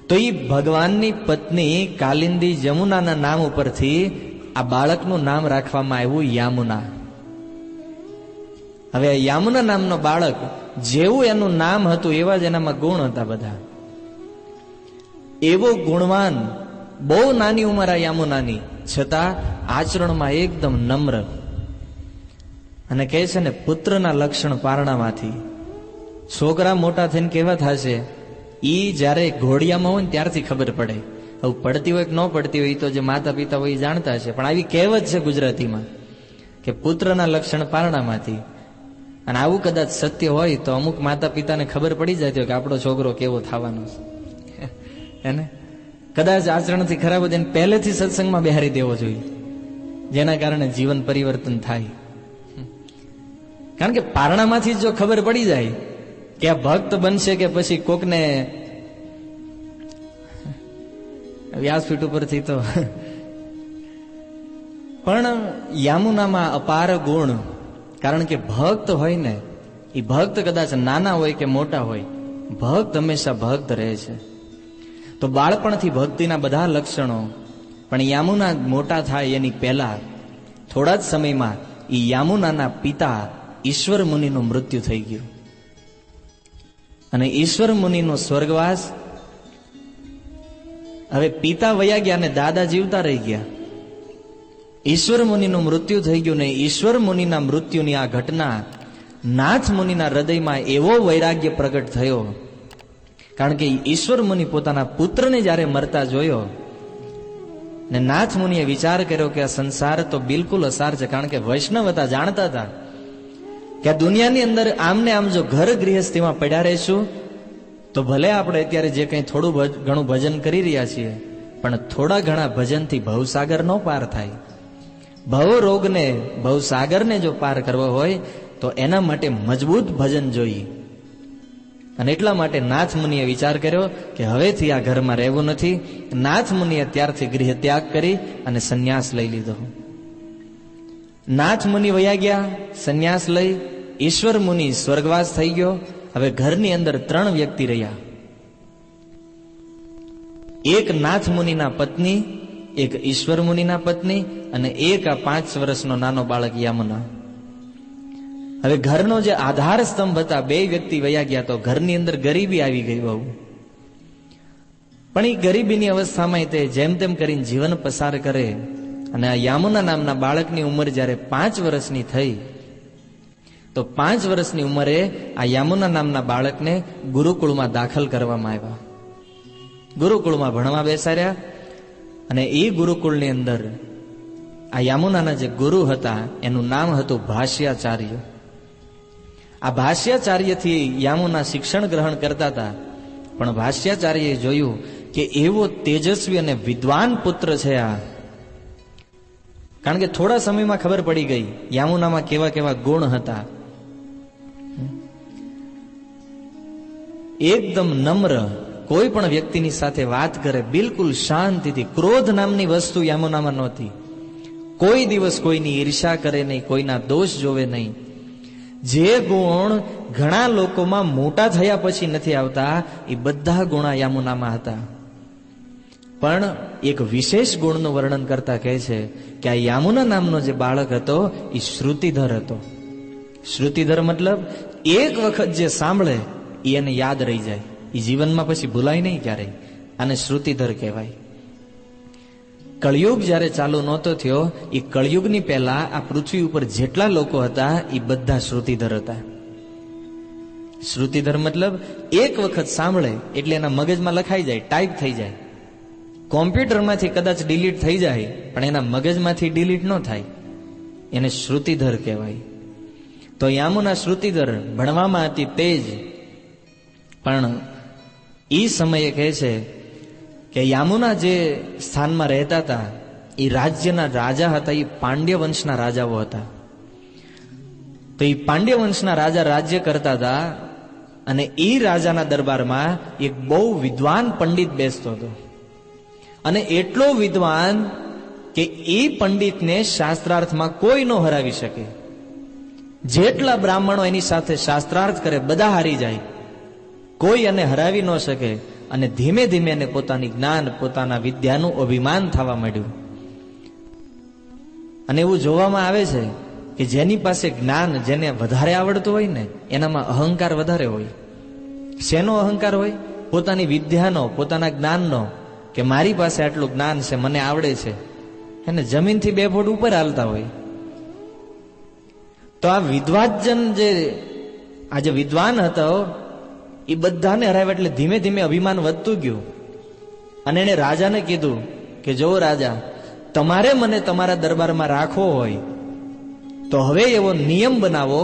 તો એ ભગવાનની પત્ની કાલિંદી યમુનાના નામ ઉપરથી આ બાળકનું નામ રાખવામાં આવ્યું યામુના. હવે યામુના નામનો બાળક, જેવું એનું નામ હતું એવા જ એનામાં ગુણ હતા બધા. એવો ગુણવાન, બહુ નાની ઉંમર આ યામુનાની, છતાં આચરણમાં એકદમ નમ્ર. અને કહે છે ને, પુત્રના લક્ષણ પારણામાંથી. છોકરા મોટા થઈને કેવા થશે ઈ જ્યારે ઘોડિયામાં હોય ને ત્યારથી ખબર પડે. હવે પડતી હોય કે ન પડતી હોય એ તો જે માતા પિતા હોય એ જાણતા છે, પણ આવી કહેવત છે ગુજરાતીમાં કે પુત્રના લક્ષણ પારણામાંથી. અને આવું કદાચ સત્ય હોય તો અમુક માતા પિતાને ખબર પડી જતી હોય કે આપણો છોકરો કેવો થવાનો છે. એને કદાચ આચરણથી ખરાબ હોય એને પહેલેથી સત્સંગમાં બેહારી દેવો જોઈએ, જેના કારણે જીવન પરિવર્તન થાય. કારણ કે પારણામાંથી જો ખબર પડી જાય કે આ ભક્ત બનશે કે પછી કોકને વ્યાસપીઠ ઉપરથી, તો પણ યામુનામાં અપાર ગુણ. કારણ કે ભક્ત હોય ને, એ ભક્ત કદાચ નાના હોય કે મોટા હોય, ભક્ત હંમેશા ભક્ત રહે છે. તો બાળપણથી ભક્તિના બધા લક્ષણો, પણ યામુના મોટા થાય એની પહેલા થોડા જ સમયમાં એ યામુનાના પિતા ઈશ્વર મુનિનું મૃત્યુ થઈ ગયું. અને ઈશ્વર મુનિનો સ્વર્ગવાસ, હવે પિતા વયા ગયા અને દાદા જીવતા રહી ગયા. ઈશ્વર મુનિનું મૃત્યુ થઈ ગયું ને ઈશ્વર મુનિના મૃત્યુની આ ઘટના નાથ મુનિના હૃદયમાં એવો વૈરાગ્ય પ્રગટ થયો. કારણ કે ઈશ્વર મુનિ પોતાના પુત્રને જ્યારે મરતા જોયો ને નાથ મુનિએ વિચાર કર્યો કે આ સંસાર તો બિલકુલ અસાર છે. કારણ કે વૈષ્ણવ હતા, જાણતા હતા કે આ દુનિયાની અંદર આમને આમ જો ઘર ગૃહસ્થીમાં પડ્યા રહીશું તો ભલે આપણે અત્યારે જે કંઈ થોડું ઘણું ભજન કરી રહ્યા છીએ, પણ થોડા ઘણા ભજનથી ભવસાગર નો પાર થાય. ભવ રોગને ભવસાગરને જો પાર કરવો હોય તો એના માટે મજબૂત ભજન જોઈએ. અને એટલા માટે નાથ મુનિએ વિચાર કર્યો કે હવેથી આ ઘરમાં રહેવું નથી. નાથ મુનિએ ત્યારથી ગૃહ ત્યાગ કરી અને સંન્યાસ લઈ લીધો. નાથ મુનિ વયા ગયા સંન્યાસ લઈ. ઈશ્વર મુનિ સ્વર્ગવાસ થઈ ગયો. હવે ઘરની અંદર 3 વ્યક્તિ રહ્યા. એક નાથ મુનિના પત્ની, એક ઈશ્વર મુનિના પત્ની અને એક આ 5 વર્ષનો નાનો બાળક યામુના. હવે ઘરનો જે આધાર સ્તંભ હતા 2 વ્યક્તિ વયા ગયા તો ઘરની અંદર ગરીબી આવી ગઈ બહુ. પણ એ ગરીબીની અવસ્થામાં તે જેમ તેમ કરીને જીવન પસાર કરે. અને આ યામુના નામના બાળકની ઉંમર જ્યારે 5 વર્ષની થઈ તો 5 વર્ષની ઉંમરે આ યામુના નામના બાળકને ગુરુકુળમાં દાખલ કરવામાં આવ્યા. ગુરુકુળમાં ભણવા બેસાડ્યા. અને એ ગુરુકુળની અંદર આ યામુનાના જે ગુરુ હતા એનું નામ હતું ભાષ્યાચાર્ય. આ ભાષ્યાચાર્યથી યામુના શિક્ષણ ગ્રહણ કરતા હતા. પણ ભાષ્યાચાર્યએ જોયું કે એવો તેજસ્વી અને વિદ્વાન પુત્ર છે આ. કારણ કે થોડા સમયમાં ખબર પડી ગઈ યામુનામાં કેવા કેવા ગુણ હતા. એકદમ નમ્ર, કોઈ પણ વ્યક્તિની સાથે વાત કરે બિલકુલ શાંતિથી. ક્રોધ નામની વસ્તુ યામુનામાં નહોતી. કોઈ દિવસ કોઈની ઈર્ષા કરે નહીં, કોઈના દોષ જોવે નહીં. જે ગુણ ઘણા લોકોમાં મોટા થયા પછી નથી આવતા એ બધા ગુણ યામુનામાં હતા. પણ એક વિશેષ ગુણનું વર્ણન કરતા કહે છે કે આ યામુના નામનો જે બાળક હતો એ શ્રુતિધર હતો. શ્રુતિધર મતલબ એક વખત જે સાંભળે એ એને યાદ રહી જાય, એ જીવનમાં પછી ભૂલાય નહીં ક્યારેય. આને શ્રુતિધર કહેવાય. કળિયુગ જ્યારે ચાલુ નહોતો થયો એ કળિયુગની પહેલા આ પૃથ્વી ઉપર જેટલા લોકો હતા એ બધા શ્રુતિધર હતા. શ્રુતિધર મતલબ એક વખત સાંભળે એટલે એના મગજમાં લખાઈ જાય, ટાઈપ થઈ જાય. કોમ્પ્યુટરમાંથી કદાચ ડિલીટ થઈ જાય પણ એના મગજમાંથી ડિલીટ ન થાય. એને શ્રુતિધર કહેવાય. તો યામુના શ્રુતિધર ભણવામાં હતી તેજ. પણ એ સમયે કહે છે કે યામુના જે સ્થાનમાં રહેતા હતા એ રાજ્યના રાજા હતા. એ પાંડ્ય વંશના રાજાઓ હતા. તો એ પાંડ્ય વંશના રાજા રાજ્ય કરતા હતા. અને એ રાજાના દરબારમાં એક બહુ વિદ્વાન પંડિત બેસતો હતો. અને એટલો વિદ્વાન કે એ પંડિતને શાસ્ત્રાર્થમાં કોઈ ન હરાવી શકે. જેટલા બ્રાહ્મણો એની સાથે શાસ્ત્રાર્થ કરે બધા હારી જાય, કોઈ એને હરાવી ન શકે. અને ધીમે ધીમે એને પોતાની જ્ઞાન, પોતાના વિદ્યાનું અભિમાન થવા માંડ્યું. અને એવું જોવામાં આવે છે કે જેની પાસે જ્ઞાન, જેને વધારે આવડતું હોય ને એનામાં અહંકાર વધારે હોય. શેનો અહંકાર હોય? પોતાની વિદ્યાનો, પોતાના જ્ઞાનનો. કે મારી પાસે આટલું જ્ઞાન છે, મને આવડે છે. એને જમીનથી 2 ફૂટ ઉપર હાલતા હોય. તો આ વિદ્વાજન જે વિદ્વાન હતો એ બધાને હરાવ્યા. એટલે ધીમે ધીમે અભિમાન વધતું ગયું. અને એને રાજાને કીધું કે જો રાજા, તમારે મને તમારા દરબારમાં રાખવો હોય તો હવે એવો નિયમ બનાવો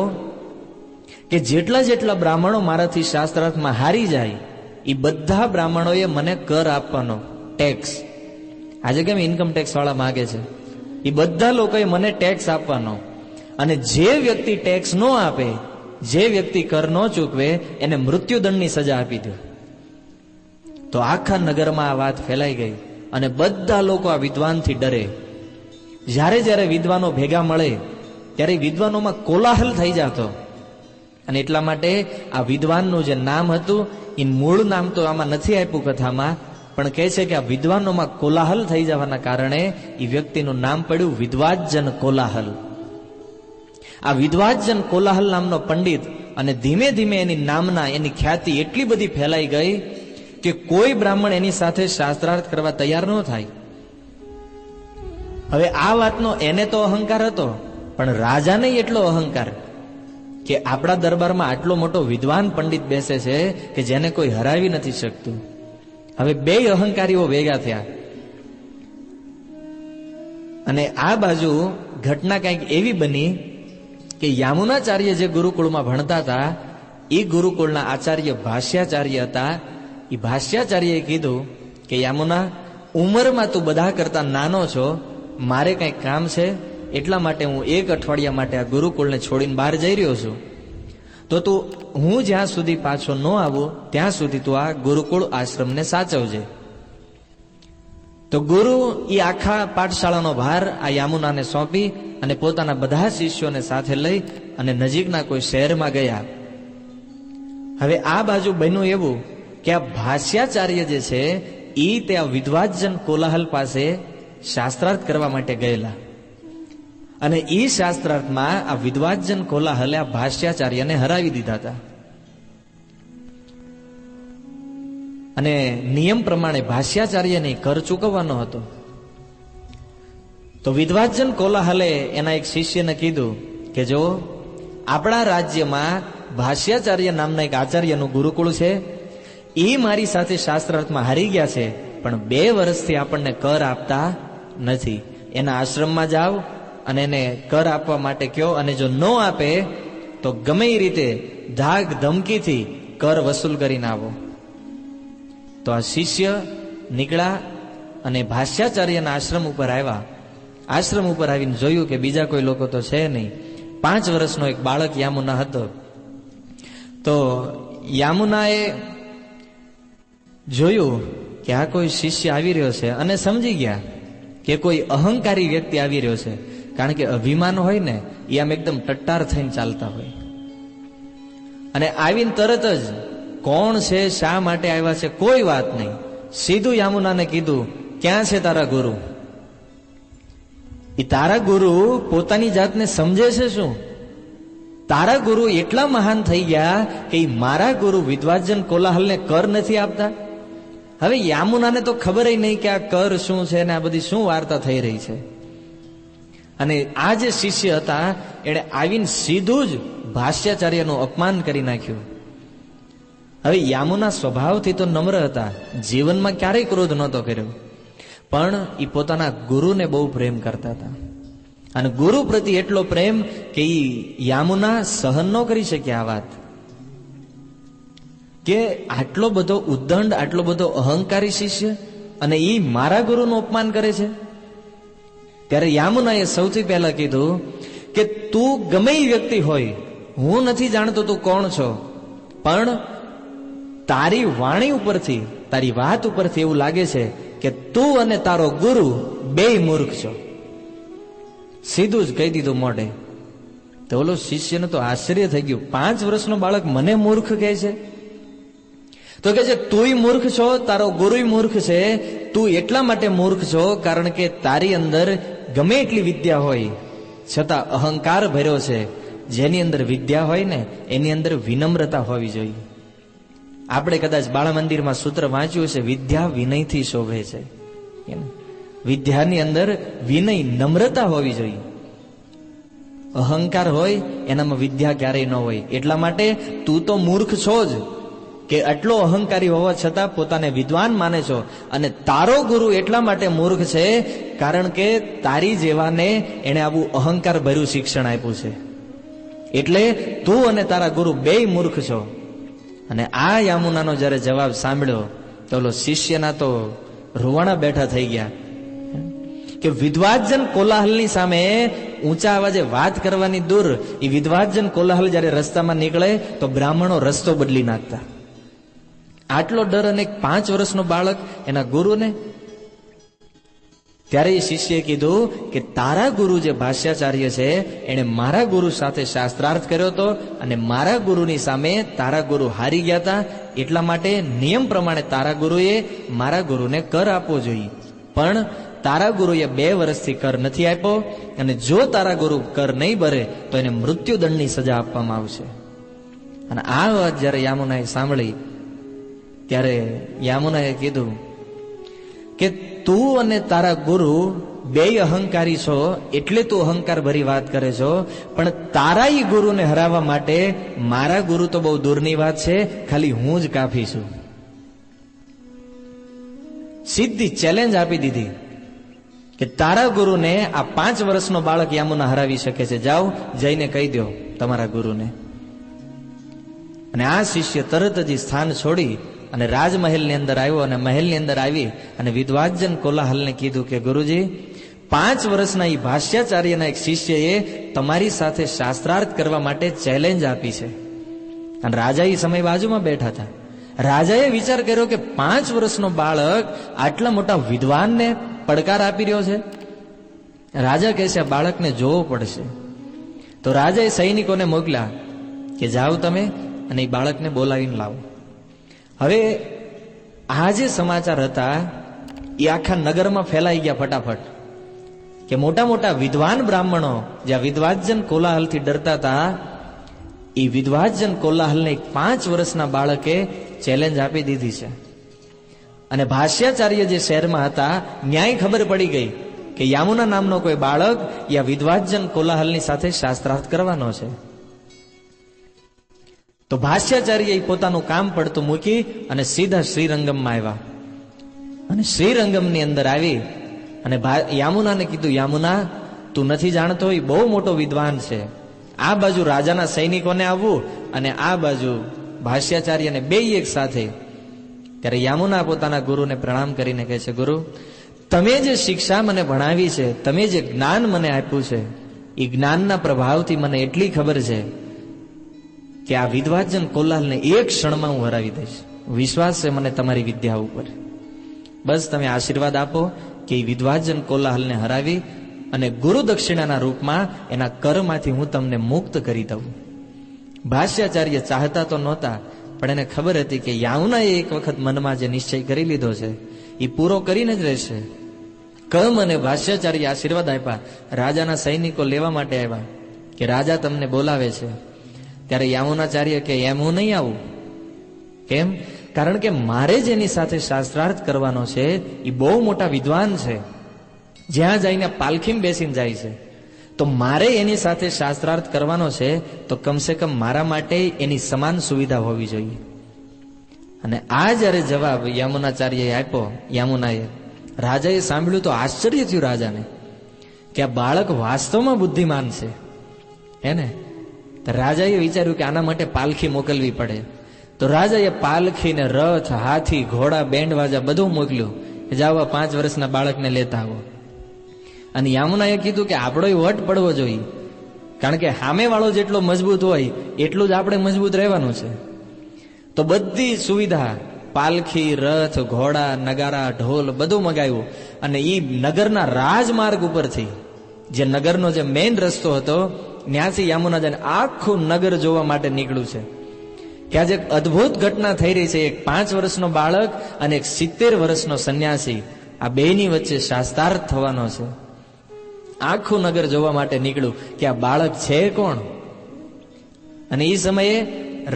કે જેટલા જેટલા બ્રાહ્મણો મારાથી શાસ્ત્રાર્થમાં હારી જાય એ બધા બ્રાહ્મણોએ મને કર આપવાનો, ટેક્સ. આજે કેમ ઇન્કમ ટેક્સ વાળા માગે છે, એ બધા લોકોએ મને ટેક્સ આપવાનો. અને જે વ્યક્તિ ટેક્સ ન આપે, જે વ્યક્તિ કર ન ચૂકવે એને મૃત્યુદંડની સજા આપી દો. તો આખા નગરમાં આ વાત ફેલાઈ ગઈ અને બધા લોકો આ વિદ્વાનથી ડરે. જ્યારે જ્યારે વિદ્વાનો ભેગા મળે ત્યારે વિદ્વાનોમાં કોલાહલ થઈ જતો. અને એટલા માટે આ વિદ્વાનનું જે નામ હતું એ મૂળ નામ તો આમાં નથી આપ્યું કથામાં, પણ કહે છે કે આ વિદ્વાનોમાં કોલાહલ થઈ જવાના કારણે એ વ્યક્તિનું નામ પડ્યું વિદ્વાજન કોલાહલ. આ વિદ્વાજન કોલાહલ નામનો પંડિત, અને ધીમે ધીમે એની નામના, એની ખ્યાતિ એટલી બધી ફેલાઈ ગઈ કે કોઈ બ્રાહ્મણ એની સાથે શાસ્ત્રાર્થ કરવા તૈયાર ન થાય. હવે આ વાતનો એને તો અહંકાર હતો, પણ રાજાને એટલો અહંકાર કે આપણા દરબારમાં આટલો મોટો વિદ્વાન પંડિત બેસે છે કે જેને કોઈ હરાવી નથી શકતું. હવે 2 અહંકારીઓ ભેગા થયા. અને આ બાજુ ઘટના કંઈક એવી બની કે યામુનાચાર્ય જે ગુરુકુળમાં ભણતા હતા એ ગુરુકુળના આચાર્ય ભાષ્યાચાર્ય હતા. એ ભાષ્યાચાર્યએ કીધું કે યામુના, ઉંમરમાં તું બધા કરતા નાનો છો, મારે કંઈક કામ છે, એટલા માટે હું 1 અઠવાડિયા માટે આ ગુરુકુળને છોડીને બહાર જઈ રહ્યો છું. તો તું હું જ્યાં સુધી પાછો ન આવું ત્યાં સુધી તું આ ગુરુકુળ આશ્રમને સાચવજે. તો ગુરુ એ આખા પાઠશાળાનો ભાર આ યામુનાને સોંપી અને પોતાના બધા શિષ્યોને સાથે લઈ અને નજીકના કોઈ શહેરમાં ગયા. હવે આ બાજુ બન્યું એવું કે આ ભાષ્યાચાર્ય જે છે એ ત્યાં વિદ્વાજન કોલાહલ પાસે શાસ્ત્રાર્થ કરવા માટે ગયેલા. અને એ શાસ્ત્રાર્થમાં આ વિદ્વાજન કોલાહલે આ ભાષ્યાચાર્યને હરાવી દીધા હતા. અને નિયમ પ્રમાણે ભાષ્યાચાર્યને કર ચૂકવવાનો હતો. તો વિદ્વાજન કોલાહલે એના એક શિષ્યને કીધું કે જો આપણા રાજ્યમાં ભાષ્યાચાર્ય નામના એક આચાર્યનું ગુરુકુળ છે, એ મારી સાથે શાસ્ત્રાર્થમાં હારી ગયા છે, પણ 2 વર્ષથી આપણને કર આપતા નથી. એના આશ્રમમાં જાઓ અને એને કર આપવા માટે કહો, અને જો ન આપે તો ગમે એ રીતે ધાક ધમકીથી કર વસૂલ કરીને આવો. તો આ શિષ્ય નીકળ્યા અને ભાષ્યાચાર્યના આશ્રમ ઉપર આવ્યા. આશ્રમ ઉપર આવીને જોયું કે બીજા કોઈ લોકો તો છે નહીં. 5 વર્ષનો એક બાળક યામુના હતો. તો યામુનાએ જોયું કે આ કોઈ શિષ્ય આવી રહ્યો છે અને સમજી ગયા કે કોઈ અહંકારી વ્યક્તિ આવી રહ્યો છે. કારણ કે અભિમાન હોય ને એ આમ એકદમ ટટ્ટાર થઈને ચાલતા હોય. અને આવીને તરત જ કોણ છે, શા માટે આવ્યા છે, કોઈ વાત નહીં, સીધું યામુનાને કીધું, ક્યાં છે તારા ગુરુ? એ તારા ગુરુ પોતાની જાતને સમજે છે શું? તારા ગુરુ એટલા મહાન થઈ ગયા કે મારા ગુરુ વિદ્વાજન કોલાહલને કર નથી આપતા. હવે યામુનાને તો ખબર નહીં કે આ કર શું છે ને આ બધી શું વાર્તા થઈ રહી છે. અને આ જે શિષ્ય હતા એણે આવીને સીધું જ ભાષ્યાચાર્યનું અપમાન કરી નાખ્યું. હવે યામુના સ્વભાવથી તો નમ્ર હતા, જીવનમાં ક્યારેય ક્રોધ નહોતો કર્યો, પણ એ પોતાના ગુરુને બહુ પ્રેમ કરતા હતા. અને ગુરુ પ્રતિ એટલો પ્રેમ કે એ યામુના સહન ન કરી શક્યા આ વાત, કે આટલો બધો ઉદ્દંડ, આટલો બધો અહંકારી શિષ્ય અને એ મારા ગુરુનું અપમાન કરે છે. ત્યારે યામુનાએ સૌથી પહેલા કીધું કે તું ગમે એ વ્યક્તિ હોય, હું નથી જાણતો તું કોણ છો, પણ તારી વાણી ઉપરથી, તારી વાત ઉપરથી એવું લાગે છે કે તું અને તારો ગુરુ 2 મૂર્ખ છો. સીધું જ કહી દીધું મોઢે. તો ઓલો શિષ્યને તો આશ્ચર્ય થઈ ગયું, 5 વર્ષનો બાળક મને મૂર્ખ કહે છે? તો કે છે તુંય મૂર્ખ છો, તારો ગુરુય મૂર્ખ છે. તું એટલા માટે મૂર્ખ છો કારણ કે તારી અંદર ગમે એટલી વિદ્યા હોય છતાં અહંકાર ભર્યો છે. જેની અંદર વિદ્યા હોય ને એની અંદર વિનમ્રતા હોવી જોઈએ. આપણે કદાચ બાળ મંદિરમાં સૂત્ર વાંચ્યું છે, વિદ્યા વિનયથી શોભે છે. વિદ્યાની અંદર વિનય, નમ્રતા હોવી જોઈએ. અહંકાર હોય એનામાં વિદ્યા ક્યારેય ન હોય. એટલા માટે તું તો મૂર્ખ છો જ, કે આટલો અહંકારી હોવા છતાં પોતાને વિદ્વાન માને છો. અને તારો ગુરુ એટલા માટે મૂર્ખ છે કારણ કે તારી જેવાને એને આવું અહંકાર ભર્યું શિક્ષણ આપ્યું છે. એટલે તું અને તારા ગુરુ 2 મૂર્ખ છો. અને આ યામુનાનો જ્યારે જવાબ સાંભળ્યો તો ઓલો શિષ્યના તો રૂવાણા બેઠા થઈ ગયા કે વિદ્વાજન કોલાહલની સામે ઊંચા અવાજે વાત કરવાની દૂર, એ વિદ્વાજન કોલાહલ જ્યારે રસ્તામાં નીકળે તો બ્રાહ્મણો રસ્તો બદલી નાખતા. આટલો ડર અને 5 વર્ષનો બાળક એના ગુરુને. ત્યારે એ શિષ્યએ કીધું કે તારા ગુરુ જે ભાષ્યાચાર્ય છે એણે મારા ગુરુ સાથે શાસ્ત્રાર્થ કર્યો હતો અને મારા ગુરુની સામે તારા ગુરુ હારી ગયા હતા. એટલા માટે નિયમ પ્રમાણે તારા ગુરુએ મારા ગુરુને કર આપવો જોઈએ, પણ તારા ગુરુએ 2 વર્ષથી કર નથી આપ્યો. અને જો તારા ગુરુ કર નહીં ભરે તો એને મૃત્યુદંડની સજા આપવામાં આવશે. અને આ વાત જ્યારે યામુનાએ સાંભળી ત્યારે યામુનાએ કીધું કે તું અને તારા ગુરુ 2 અહંકારી છો, એટલે તું અહંકાર ભરી વાત કરે છો, પણ તારા ઈ ગુરુને હરાવવા માટે મારા ગુરુ તો બહુ દૂરની વાત છે, ખાલી હું જ કાફી છું. સીધી ચેલેન્જ આપી દીધી કે તારા ગુરુને આ 5 વર્ષનો બાળક યામુના હરાવી શકે છે, જાઓ જઈને કહી દો તમારા ગુરુને. અને આ શિષ્ય તરત જ સ્થાન છોડી અને રાજમહેલની અંદર આવ્યો અને મહેલની અંદર આવી અને વિદ્વાજન કોલાહલને કીધું કે ગુરુજી, 5 વર્ષના એ ભાષ્યાચાર્યના એક શિષ્યએ તમારી સાથે શાસ્ત્રાર્થ કરવા માટે ચેલેન્જ આપી છે. અને રાજા એ સમય બાજુમાં બેઠા હતા. રાજાએ વિચાર કર્યો કે 5 વર્ષનો બાળક આટલા મોટા વિદ્વાનને પડકાર આપી રહ્યો છે. રાજા કહે છે આ બાળકને જોવો પડશે. તો રાજાએ સૈનિકોને મોકલ્યા કે જાઓ તમે અને એ બાળકને બોલાવીને લાવો. હવે આ જે સમાચાર હતા એ આખા નગરમાં ફેલાઈ ગયા ફટાફટ, કે મોટા મોટા વિદ્વાન બ્રાહ્મણો જ્યાં વિદ્વાજન કોલાહલથી ડરતા હતા, એ વિદ્વાજન કોલાહલને 5 વર્ષના બાળકે ચેલેન્જ આપી દીધી છે. અને ભાષ્યાચાર્ય જે શહેરમાં હતા ન્યાય ખબર પડી ગઈ કે યામુના નામનો કોઈ બાળક યા વિદ્વાજન કોલાહલની સાથે શાસ્ત્રાર્થ કરવાનો છે. તો ભાષ્યાચાર્ય પોતાનું કામ પડતું મૂકી અને સીધા શ્રીરંગમમાં આવ્યા. અને શ્રીરંગમની અંદર આવી અને યામુનાને કીધું, યામુના, તું નથી જાણતો એ બહુ મોટો વિદ્વાન છે. આ બાજુ રાજાના સૈનિકોને આવવું અને આ બાજુ ભાષ્યાચાર્યને બે એક સાથે. ત્યારે યામુના પોતાના ગુરુને પ્રણામ કરીને કહે છે, ગુરુ, તમે જે શિક્ષા મને ભણાવી છે, તમે જે જ્ઞાન મને આપ્યું છે, એ જ્ઞાનના પ્રભાવથી મને એટલી ખબર છે કે આ વિદ્વાજન કોલાહલને એક ક્ષણમાં હું હરાવી દઈશ. વિશ્વાસ છે મને તમારી વિદ્યા ઉપર. બસ તમે આશીર્વાદ આપો કે એ વિદ્વાજન કોલાહલને હરાવી અને ગુરુ દક્ષિણાના રૂપમાં એના કરમાંથી હું તમને મુક્ત કરી દઉં. ભાષ્યાચાર્ય ચાહતા તો નહોતા, પણ એને ખબર હતી કે યામુનાએ એક વખત મનમાં જે નિશ્ચય કરી લીધો છે એ પૂરો કરીને જ રહેશે. કમ અને ભાષ્યાચાર્ય આશીર્વાદ આપ્યા. રાજાના સૈનિકો લેવા માટે આવ્યા કે રાજા તમને બોલાવે છે. ત્યારે યામુનાચાર્ય કે એમ હું નહીં આવું. કેમ? કારણ કે મારે જેની સાથે શાસ્ત્રાર્થ કરવાનો છે એ બહુ મોટા વિદ્વાન છે, જ્યાં જઈને પાલખીમાં બેસીને જાય છે. તો મારે એની સાથે શાસ્ત્રાર્થ કરવાનો છે તો કમસે કમ મારા માટે એની સમાન સુવિધા હોવી જોઈએ. અને આ જયારે જવાબ યામુનાચાર્યએ આપ્યો, યામુનાએ, રાજાએ સાંભળ્યું તો આશ્ચર્ય થયું રાજાને કે આ બાળક વાસ્તવમાં બુદ્ધિમાન છે. હે ને? તો રાજાએ વિચાર્યું કે આના માટે પાલખી મોકલવી પડે. તો રાજાએ પાલખી ને રથ, હાથી, ઘોડા, બેન્ડ વાજા બધું મોકલ્યું કે જાઓ 5 વર્ષના બાળકને લેતા આવો. અને યામુનાએ કીધું કે આપણો વટ પડવો જોઈએ, કારણ કે સામે વાળો જેટલો મજબૂત હોય એટલું જ આપણે મજબૂત રહેવાનું છે. તો બધી સુવિધા, પાલખી, રથ, ઘોડા, નગારા, ઢોલ બધું મગાવ્યું. અને એ નગરના રાજમાર્ગ ઉપરથી, જે નગરનો જે મેઇન રસ્તો હતો, ત્યાંથી યામુનાજાને આખું નગર જોવા માટે નીકળ્યું છે કે આજે એક અદભુત ઘટના થઈ રહી છે. એક 5 વર્ષનો બાળક અને એક 70 વર્ષનો સંન્યાસી, આ બેની વચ્ચે શાસ્ત્રાર્થ થવાનો છે. આખું નગર જોવા માટે નીકળ્યું કે આ બાળક છે કોણ. અને એ સમયે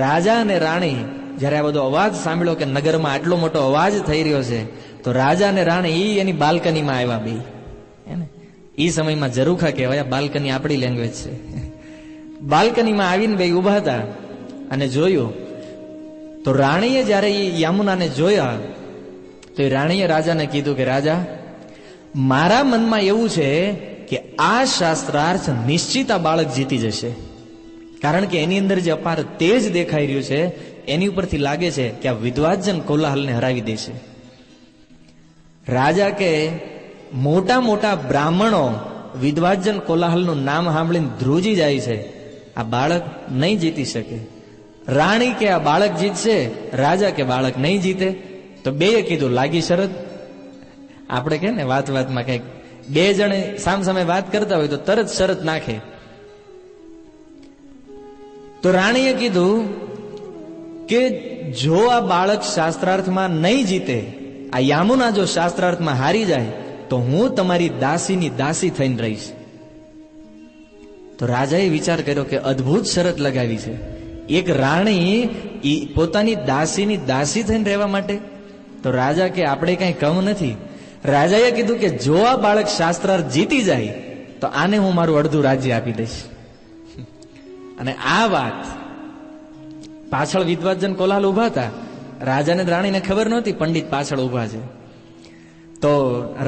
રાજા અને રાણી જયારે આ બધો અવાજ સાંભળ્યો કે નગરમાં આટલો મોટો અવાજ થઈ રહ્યો છે, તો રાજા અને રાણી એની બાલ્કનીમાં આવ્યા. બે એ સમયમાં ઝરૂખા કહેવાય, બાલ્કની આપણી લેંગ્વેજ છે. બાલ્કનીમાં આવીને બે ઉભા હતા અને જોયું. તો રાણીએ જયારે એ યામુનાને જોયા તો એ રાણીએ રાજાને કીધું કે રાજા, મારા મનમાં એવું છે કે આ શાસ્ત્રાર્થ નિશ્ચિત આ બાળક જીતી જશે, કારણ કે એની અંદર જે અપાર તેજ દેખાઈ રહ્યું છે એની ઉપરથી લાગે છે કે આ વિદ્વાજન કોલાહલને હરાવી દેશે. રાજા કે મોટા મોટા બ્રાહ્મણો વિદ્વાજન કોલાહલનું નામ સાંભળીને ધ્રુજી જાય છે, આ બાળક નહીં જીતી શકે. રાણી કે આ બાળક જીતશે, રાજા કે બાળક નહીં જીતે. તો બેએ કીધું લાગી શરત. આપણે કે ને વાત વાતમાં કઈક બે જણે સામસામે વાત કરતા હોય તો તરત શરત નાખે. તો રાણીએ કીધું કે જો આ બાળક શાસ્ત્રાર્થમાં નહીં જીતે, આ યામુના જો શાસ્ત્રાર્થમાં હારી જાય તો હું તમારી દાસીની દાસી થઈને રહીશ. તો રાજાએ વિચાર કર્યો કે અદ્ભુત શરત લગાવી છે. એક રાણી પોતાની દાસીની દાસી થઈને રહેવા માટે. તો રાજા કે આપણે કઈ કમ નથી. રાજાએ કીધું કે જો આ બાળક શાસ્ત્રાર્થ જીતી જાય તો આને હું મારું અડધું રાજ્ય આપી દઈશ. અને આ વાત પાછળ વિદ્વાજન કોલાહલ ઉભા હતા. રાજાને રાણીને ખબર નહોતી પંડિત પાછળ ઉભા છે. તો તો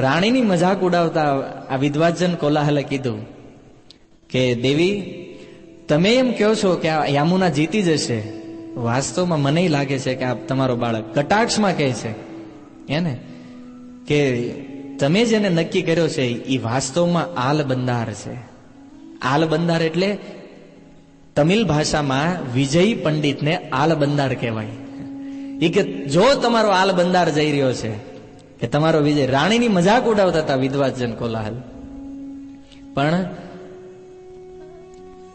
રાણીની મજાક ઉડાવતા આ વિદ્વાજન કોલાહલે કીધું કે દેવી, તમે એમ કહો છો કે આ યામુના જીતી જશે, વાસ્તવમાં મને લાગે છે કે આ તમારો બાળક કટાક્ષમાં કહે છે એને કે તમે જેને નક્કી કર્યો છે એ વાસ્તવમાં આલબંદાર છે. આલબંદાર એટલે તમિલ ભાષામાં વિજયી પંડિતને આલબંદાર કહેવાય. એ કે જો તમારો આલબંદાર જઈ રહ્યો છે કે તમારો વિજય. રાણીની મજાક ઉડાવતા હતા વિદ્વાજન કોલાહલ, પણ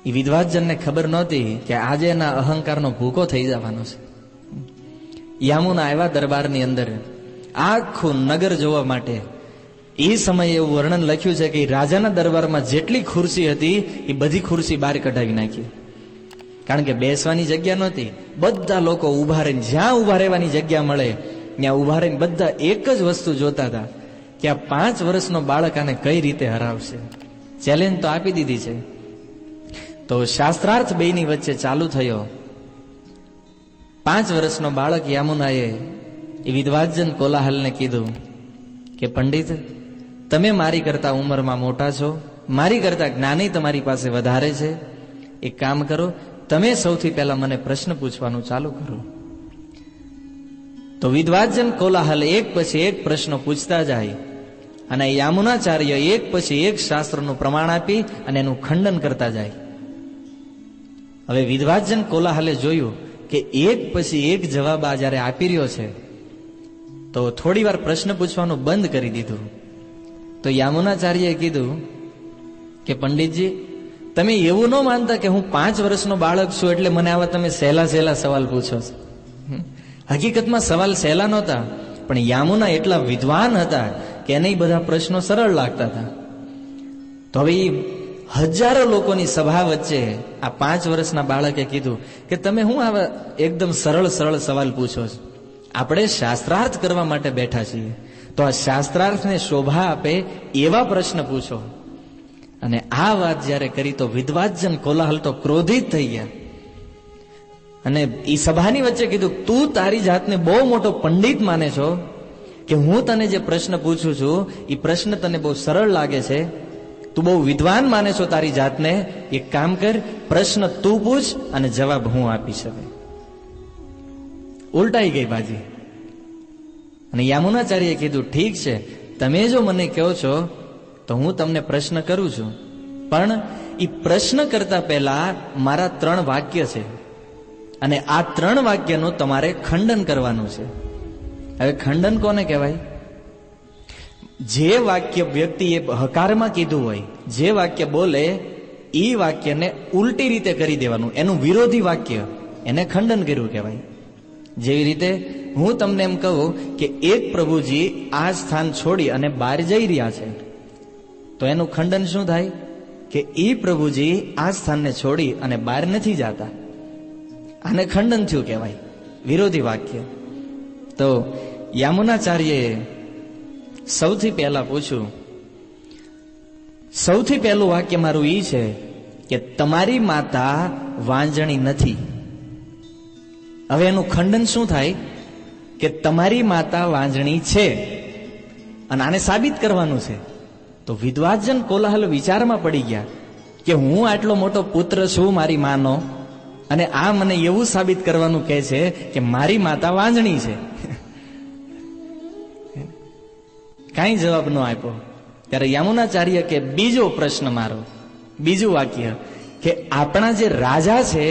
એ વિદ્વાજનને ખબર નહોતી કે આજે એના અહંકારનો ભૂકો થઈ જવાનો છે. યામુના આવ્યા દરબારની અંદર આખું નગર જોવા માટે. એ સમયે એવું વર્ણન લખ્યું છે કે રાજાના દરબારમાં જેટલી ખુરશી હતી એ બધી ખુરશી બહાર કઢાવી નાખી, કારણ કે બેસવાની જગ્યા નહોતી. બધા લોકો ઉભા રહીને, જ્યાં ઉભા રહેવાની જગ્યા મળે ત્યાં ઉભા રહીને બધા એક જ વસ્તુ જોતા હતા કે આ 5 વર્ષનો બાળક આને કઈ રીતે હરાવશે. ચેલેન્જ તો આપી દીધી છે. તો શાસ્ત્રાર્થ બેની વચ્ચે ચાલુ થયો. 5 વર્ષનો બાળક યામુનાએ એ વિદ્વાજન કોલાહલને કીધું કે પંડિત, તમે મારી કરતા ઉંમરમાં મોટા છો, મારી કરતા જ્ઞાની તમારી પાસે વધારે છે. એક કામ કરો, તમે સૌથી પહેલા મને પ્રશ્ન પૂછવાનું ચાલુ કરો. તો વિદ્વાજન કોલાહલ એક પછી એક પ્રશ્નો પૂછતા જાય અને યામુનાચાર્ય એક પછી એક શાસ્ત્રનું પ્રમાણ આપી અને એનું ખંડન કરતા જાય. હવે વિદ્વાજન કોલાહલે જોયું કે એક પછી એક જવાબ આ જયારે આપી રહ્યો છે તો થોડી વાર પ્રશ્ન પૂછવાનું બંધ કરી દીધું. તો યામુનાચાર્યએ કીધું કે પંડિતજી, તમે એવું ન માનતા કે હું 5 વર્ષનો બાળક છું એટલે મને આવા તમે સહેલા સહેલા સવાલ પૂછો છો. હકીકતમાં સવાલ સહેલા નહોતા, પણ યામુના એટલા વિદ્વાન હતા કે એને બધા પ્રશ્નો સરળ લાગતા હતા. તો હવે હજારો લોકોની સભા વચ્ચે આ 5 વર્ષના બાળકે કીધું કે તમે હું આવા એકદમ સરળ સરળ સવાલ પૂછો છો? આપણે શાસ્ત્રાર્થ કરવા માટે બેઠા છીએ, તો આ શાસ્ત્રાર્થને શોભા આપે એવા પ્રશ્ન પૂછો. અને આ વાત જયારે કરી તો વિદ્વાજન કોલાહલ તો ક્રોધિત થઈ ગયા અને એ સભાની વચ્ચે કીધું, તું તારી જાતને બહુ મોટો પંડિત માને છો કે હું તને જે પ્રશ્ન પૂછું છું એ પ્રશ્ન તને બહુ સરળ લાગે છે, તું બહુ વિદ્વાન માને છો તારી જાતને. એક કામ કર, પ્રશ્ન તું પૂછ અને જવાબ હું આપી શકે. ઉલટાઈ ગઈ બાજી. અને યામુનાચાર્યએ કીધું, ઠીક છે, તમે જો મને કહો છો તો હું તમને પ્રશ્ન કરું છું, પણ એ પ્રશ્ન કરતા પહેલા મારા 3 વાક્ય છે અને આ 3 વાક્યનું તમારે ખંડન કરવાનું છે. હવે ખંડન કોને કહેવાય? જે વાક્ય વ્યક્તિએ હકારમાં કીધું હોય, જે વાક્ય બોલે એ વાક્યને ઉલટી રીતે કરી દેવાનું, એનું વિરોધી વાક્ય, એને ખંડન કર્યું કહેવાય. જેવી રીતે હું તમને એમ કહું કે એક પ્રભુજી આ સ્થાન છોડી અને બહાર જઈ રહ્યા છે, તો એનું ખંડન શું થાય કે એ પ્રભુજી આ સ્થાનને છોડી અને બહાર નથી જતા. આને ખંડન થયું કહેવાય, વિરોધી વાક્ય. તો યામુનાચાર્યએ સૌથી પહેલા પૂછ્યું, સૌથી પહેલું વાક્ય મારું એ છે કે તમારી માતા વાંજણી નથી. હવે એનું ખંડન શું થાય કે તમારી માતા વાંજણી છે અને આને સાબિત કરવાનું છે. તો વિદ્વાજન કોલાહલ વિચારમાં પડી ગયા કે હું આટલો મોટો પુત્ર છું મારી માનો, અને આ મને એવું સાબિત કરવાનું કહે છે કે મારી માતા વાંજણી છે. કાંઈ જવાબ ન આપ્યો. ત્યારે યામુનાચાર્ય કે બીજો પ્રશ્ન મારો, બીજું વાક્ય કે આપણા જે રાજા છે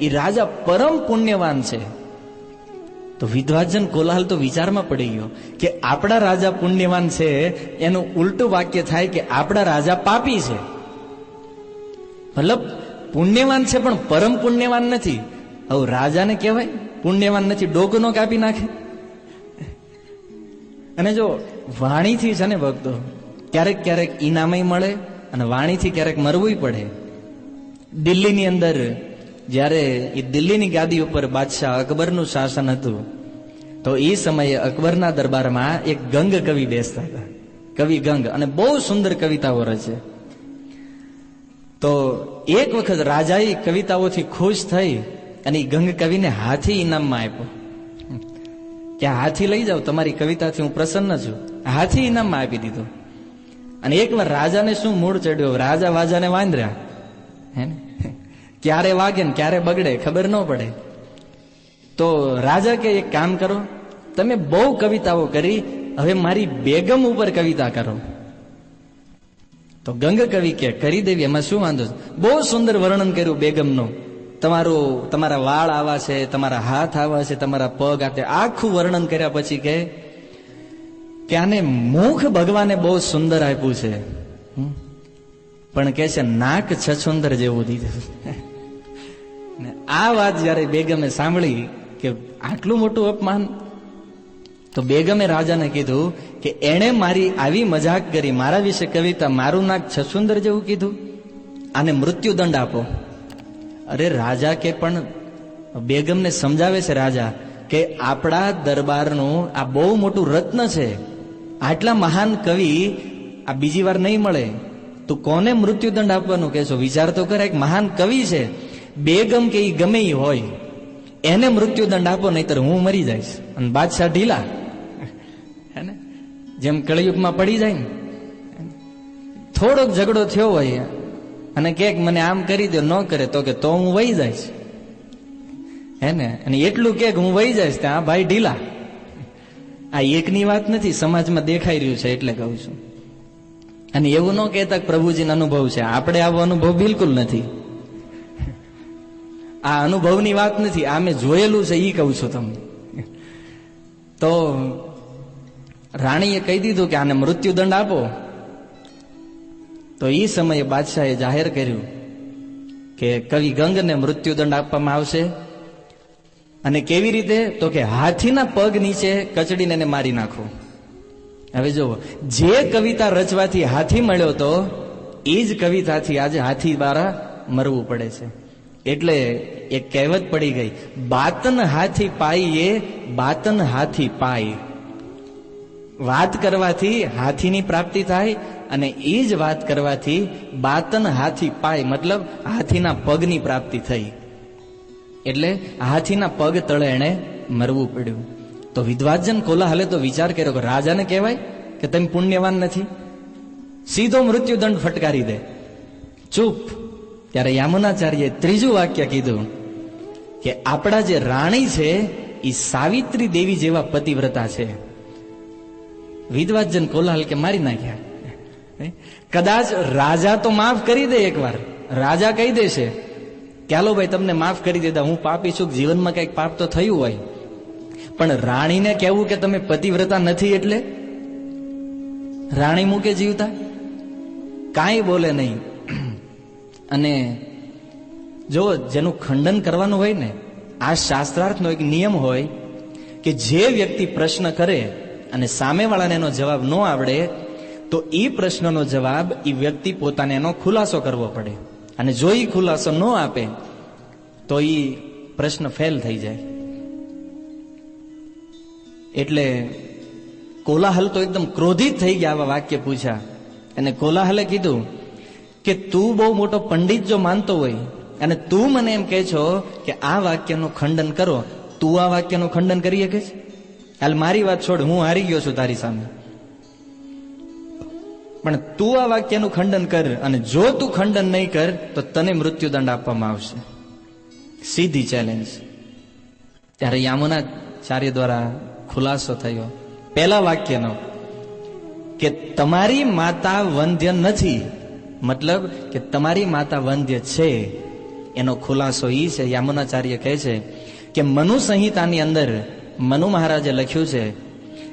એ રાજા પરમ પુણ્યવાન છે. તો વિદ્વાજન કોલાહલ તો વિચારમાં પડી ગયો કે આપણા રાજા પુણ્યવાન છે, એનું ઉલટું વાક્ય થાય કે આપણા રાજા પાપી છે. મતલબ પુણ્યવાન છે પણ પરમ પુણ્યવાન નથી. હવે રાજાને કહેવાય પુણ્યવાન નથી, ડોકનો કાપી નાખે. અને જો વાણીથી છે ને ભક્તો, ક્યારેક ક્યારેક ઇનામય મળે અને વાણીથી ક્યારેક મરવું પડે. દિલ્હીની અંદર જ્યારે એ દિલ્હીની ગાદી ઉપર બાદશાહ અકબરનું શાસન હતું, તો એ સમયે અકબરના દરબારમાં એક ગંગ કવિ બેસતા હતા, કવિ ગંગ, અને બહુ સુંદર કવિતાઓ રચે. તો એક વખત રાજાએ કવિતાઓથી ખુશ થઈ અને એ ગંગ કવિને હાથી ઇનામમાં આપ્યો. કે હાથી લઈ જાઓ, તમારી કવિતાથી હું પ્રસન્ન છું. હાથી ઇનામમાં આપી દીધો. અને એકવાર રાજાને શું મૂળ ચડ્યો, રાજા વાજાને વાંદર્યા, હે ને, ક્યારે વાગે ને ક્યારે બગડે ખબર ન પડે. તો રાજા કે એક કામ કરો, તમે બહુ કવિતાઓ કરી, હવે મારી બેગમ ઉપર કવિતા કરો. તો ગંગ કવિ કે કરી દેવી, એમાં શું વાંધો છે. બહુ સુંદર વર્ણન કર્યું બેગમનું. તમારા વાળ આવા છે, તમારા હાથ આવા છે, તમારા પગ આ, આખું વર્ણન કર્યા પછી કે આને મુખ ભગવાને બહુ સુંદર આપ્યું છે, પણ કે છે નાક છછુંદર જેવું દીધું. આ વાત જયારે બેગમે સાંભળી કે આટલું મોટું અપમાન, તો બેગમે રાજાને કીધું કે એણે મારી આવી મજાક કરી, મારા વિશે કવિતા, મારું નાક છછુંદર જેવું કીધું, આને મૃત્યુદંડ આપો. અરે રાજા કે પણ બેગમને સમજાવે છે રાજા કે આપણા દરબારનું આ બહુ મોટું રત્ન છે, આટલા મહાન કવિ આ બીજી વાર નહીં મળે, તું કોને મૃત્યુદંડ આપવાનું કહેશો? વિચાર તો કરે, એક મહાન કવિ છે, બેગમ કે ઈ ગમે ઈ હોય, એને મૃત્યુદંડ આપો, નહીતર હું મરી જઈશ. અને બાદશાહ ઢીલા, હે ને, જેમ કળિયુગમાં પડી જાય ને, થોડોક ઝઘડો થયો હોય અને કે મને આમ કરી દો, ન કરે તો કે તો હું વહી જઈશ, હે ને, અને એટલું કે હું વહી જઈશ, ત્યાં ભાઈ ઢીલા. આ એકની વાત નથી, સમાજમાં દેખાઈ રહ્યું છે એટલે કહું છું. અને એવું ન કહેતા પ્રભુજીનો અનુભવ છે, આપણે આવો અનુભવ બિલકુલ નથી. આ અનુભવની વાત નથી, આ મેં જોયેલું છે એ કહું છું તમને. તો રાણીએ કહી દીધું કે આને મૃત્યુદંડ આપો. તો એ સમયે બાદશાહે જાહેર કર્યું કે કવિ ગંગને મૃત્યુદંડ આપવામાં આવશે. અને કેવી રીતે? તો કે હાથીના પગ નીચે કચડીને એને મારી નાખો. હવે જુઓ, જે કવિતા રચવાથી હાથી મળ્યો તો એ જ કવિતાથી આજે હાથી દ્વારા મરવું પડે છે. એટલે એક કહેવત પડી ગઈ, બાતન હાથી પાઈએ, બાતન હાથી પાય. વાત કરવાથી હાથીની પ્રાપ્તિ થાય, અને એ જ વાત કરવાથી બાતન હાથી પાય, મતલબ હાથીના પગની પ્રાપ્તિ થઈ. એટલે હાથીના પગ તળે એને મરવું પડ્યું. તો વિદ્વાજન કોલાહલે તો વિચાર કર્યો કે રાજાને કહેવાય કે તમે પુણ્યવાન નથી, સીધો મૃત્યુદંડ ફટકારી દે. ચૂપ. ત્યારે યામુનાચાર્યે ત્રીજું વાક્ય કીધું કે આપણા જે રાણી છે એ સાવિત્રી દેવી જેવા પતિવ્રતા છે. વિદ્વાજન કોલાહલ કે મારી નાખ્યા. કદાચ રાજા તો માફ કરી દે, એકવાર રાજા કહી દેશે કે હાલો ભાઈ તમને માફ કરી દીધા, હું પાપી છું, જીવનમાં કઈક પાપ તો થયું હોય. પણ રાણીને કહેવું કે તમે પતિવ્રતા નથી, એટલે રાણી મૂકે જીવતા, કાંઈ બોલે નહીં. અને જો જેનું ખંડન કરવાનું હોય ને, આ શાસ્ત્રાર્થનો એક નિયમ હોય કે જે વ્યક્તિ પ્રશ્ન કરે અને સામેવાળાને એનો જવાબ ન આવડે, તો એ પ્રશ્નનો જવાબ એ વ્યક્તિ પોતાને એનો ખુલાસો કરવો પડે. અને જો એ ખુલાસો ન આપે તો એ પ્રશ્ન ફેલ થઈ જાય. એટલે કોલાહલ તો એકદમ ક્રોધિત થઈ ગયા આવા વાક્ય પૂછ્યા. અને કોલાહલે કીધું કે તું બહુ મોટો પંડિત જો માનતો હોય અને તું મને એમ કહે છો કે આ વાક્યનું ખંડન કરો, તું આ વાક્યનું ખંડન કરી શકે છે? હાલ મારી વાત છોડ, હું હારી ગયો છું તારી સામે, પણ તું આ વાક્યનું ખંડન કર, અને જો તું ખંડન નહીં કર તો તને મૃત્યુદંડ આપવામાં આવશે. સીધી ચેલેન્જ. ત્યારે યામુનાચાર્ય દ્વારા ખુલાસો થયો પહેલા વાક્યનો કે તમારી માતા વંધ્ય નથી, મતલબ કે તમારી માતા વંધ્ય છે. એનો ખુલાસો એ છે, યામુનાચાર્ય કહે છે કે મનુ સંહિતાની અંદર મનુ મહારાજે લખ્યું છે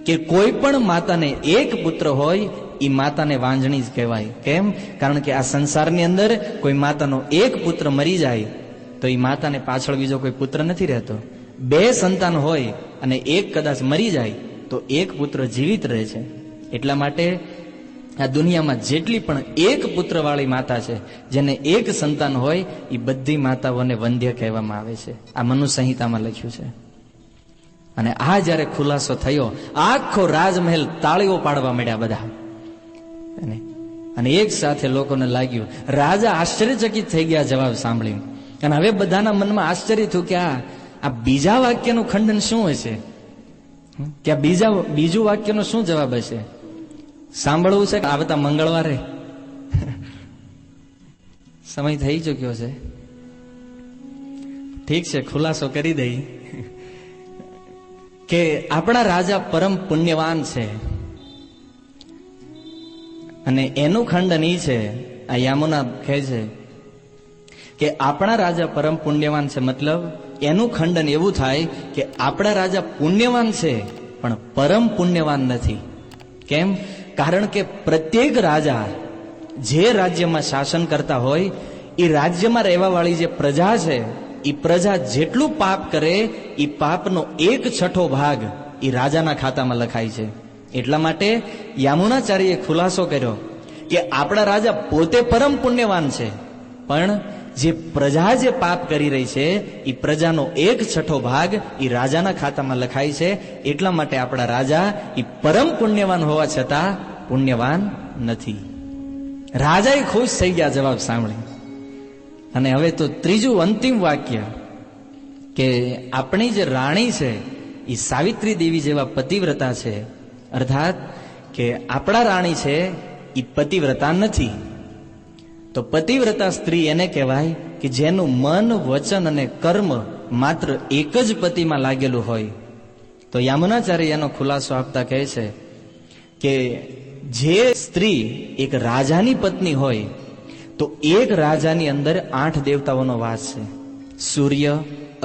કે કોઈ પણ માતાને એક પુત્ર હોય એ માતાને વાંજણી જ કહેવાય. કેમ? કારણ કે આ સંસારની અંદર કોઈ માતાનો એક પુત્ર મરી જાય તો એ માતાને પાછળ બીજો કોઈ પુત્ર નથી રહેતો. બે સંતાન હોય અને એક કદાચ મરી જાય તો એક પુત્ર જીવિત રહે છે. એટલા માટે આ દુનિયામાં જેટલી પણ એક પુત્ર વાળી માતા છે, જેને એક સંતાન હોય, એ બધી માતાઓને વંધ્ય કહેવામાં આવે છે. આ મનુ સંહિતામાં લખ્યું છે. અને આ જયારે ખુલાસો થયો, આખો રાજમહેલ તાળીઓ પાડવા માંડ્યા બધા. અને એક સાથે લોકોને લાગ્યું, રાજા આશ્ચર્યચકિત થઈ ગયા જવાબ સાંભળીને. અને હવે બધાના મનમાં આશ્ચર્ય થયું કે આ બીજા વાક્યનું ખંડન શું હશે? કે બીજું વાક્યનો શું જવાબ હશે? સાંભળવું છે કે આવતા મંગળવારે? સમય થઈ ચુક્યો છે. ઠીક છે, ખુલાસો કરી દઈ કે આપણા રાજા પરમ પુણ્યવાન છે, અને એનું ખંડન ઈ છે, આ યામુના કહે છે કે આપણા રાજા પરમ પુણ્યવાન છે, મતલબ એનું ખંડન એવું થાય કે આપણા રાજા પુણ્યવાન છે પણ પરમ પુણ્યવાન નથી. કેમ? કારણ કે પ્રત્યેક રાજા જે રાજ્યમાં શાસન કરતા હોય એ રાજ્યમાં રહેવા વાળી જે પ્રજા છે, એ પ્રજા જેટલું પાપ કરે એ પાપનો 1/6 ભાગ એ રાજાના ખાતામાં લખાય છે. એટલા માટે યામુનાચાર્યએ ખુલાસો કર્યો કે આપણા રાજા પોતે પરમ પુણ્યવાન છે, પણ જે પ્રજા જે પાપ કરી રહી છે એ પ્રજાનો 1/6 ભાગ એ રાજાના ખાતામાં લખાય છે. એટલા માટે આપણા રાજા એ પરમ પુણ્યવાન હોવા છતાં પુણ્યવાન નથી. રાજાએ ખુશ થઈ ગયા જવાબ સાંભળી. અને હવે તો ત્રીજું અંતિમ વાક્ય કે આપણી જે રાણી છે એ સાવિત્રી દેવી જેવા પતિવ્રતા છે, અર્થાત કે આપણા રાણી છે એ પતિવ્રતા નથી. તો પતિવ્રતા સ્ત્રી એને કહેવાય કે જેનું મન, વચન અને કર્મ માત્ર એક જ પતિમાં લાગેલું હોય. તો યામુનાચાર્ય એનો ખુલાસો આપતા કહે છે કે જે સ્ત્રી એક રાજાની પત્ની હોય તો એક રાજાની અંદર 8 દેવતાઓનો વાસ છે. સૂર્ય,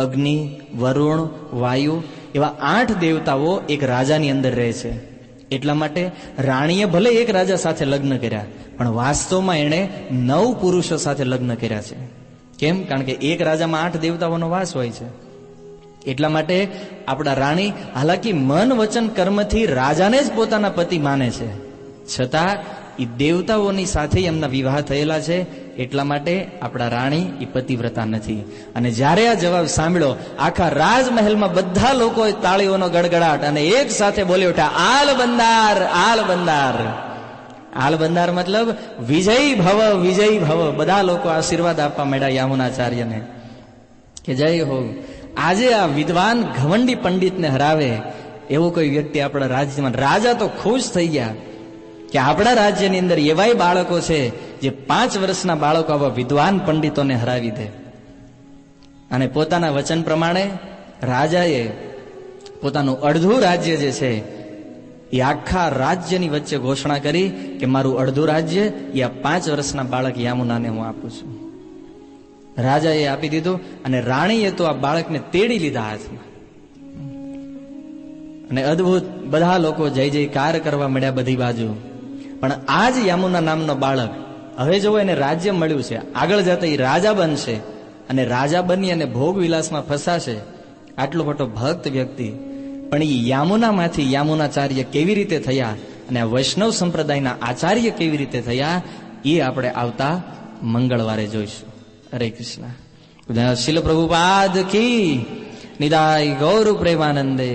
અગ્નિ, વરુણ, વાયુ એવા 8 દેવતાઓ એક રાજાની અંદર રહે છે. એટલા માટે રાણીએ ભલે એક રાજા સાથે લગ્ન કર્યા, પણ વાસ્તવમાં એણે 9 પુરુષો સાથે લગ્ન કર્યા છે. કેમ? કારણ કે એક રાજામાં 8 દેવતાઓનો વાસ હોય છે. એટલા માટે આપણા રાણી હાલાકી મન, વચન, કર્મથી રાજાને જ પોતાના પતિ માને છે, છતાં એ દેવતાઓની સાથે એમના વિવાહ થયેલા છે. એટલા માટે આપણા રાણી એ પતિવ્રતા નથી. અને જ્યારે આ જવાબ સાંભળ્યો, આખા રાજમહેલમાં બધા લોકોએ તાળીઓનો ગડગડાટ અને એક સાથે બોલી ઉઠ્યા, આલ બંદાર, આલ બંદાર. આલ બંદાર મતલબ વિજય ભવ, વિજય ભવ. બધા લોકો આશીર્વાદ આપવા માંડ્યા યામુનાચાર્યને કે જય હો. આજે આ વિદ્વાન ઘમંડી પંડિતને હરાવે એવો કોઈ વ્યક્તિ આપણા રાજ્યમાં. રાજા તો ખુશ થઈ ગયા કે આપણા રાજ્યની અંદર એવાય બાળકો છે જે 5 વર્ષના બાળકો આવા વિદ્વાન પંડિતોને હરાવી દે. અને પોતાના વચન પ્રમાણે રાજાએ પોતાનું અડધું રાજ્ય જે છે એ આખા રાજ્યની વચ્ચે ઘોષણા કરી કે મારું અડધું રાજ્ય એ આ 5 વર્ષના બાળક યામુનાને હું આપું છું. રાજાએ આપી દીધું અને રાણીએ તો આ બાળકને તેડી લીધા હાથમાં. અને અદભુત બધા લોકો જય જયકાર કરવા મળ્યા બધી બાજુ. પણ આ જ યામુના નામનો બાળક હવે જો એને રાજ્ય મળ્યું છે, આગળ જતા એ રાજા બનશે અને રાજા બની અને ભોગ વિલાસમાં ફસાશે. આટલો મોટો ભક્ત વ્યક્તિ, પણ એ યામુનામાંથી યામુનાચાર્ય કેવી રીતે થયા અને આ વૈષ્ણવ સંપ્રદાયના આચાર્ય કેવી રીતે થયા એ આપણે આવતા મંગળવારે જોઈશું. હરે કૃષ્ણ. શીલ પ્રભુપાદ કી નિદાય ગૌર પ્રેમાનંદે.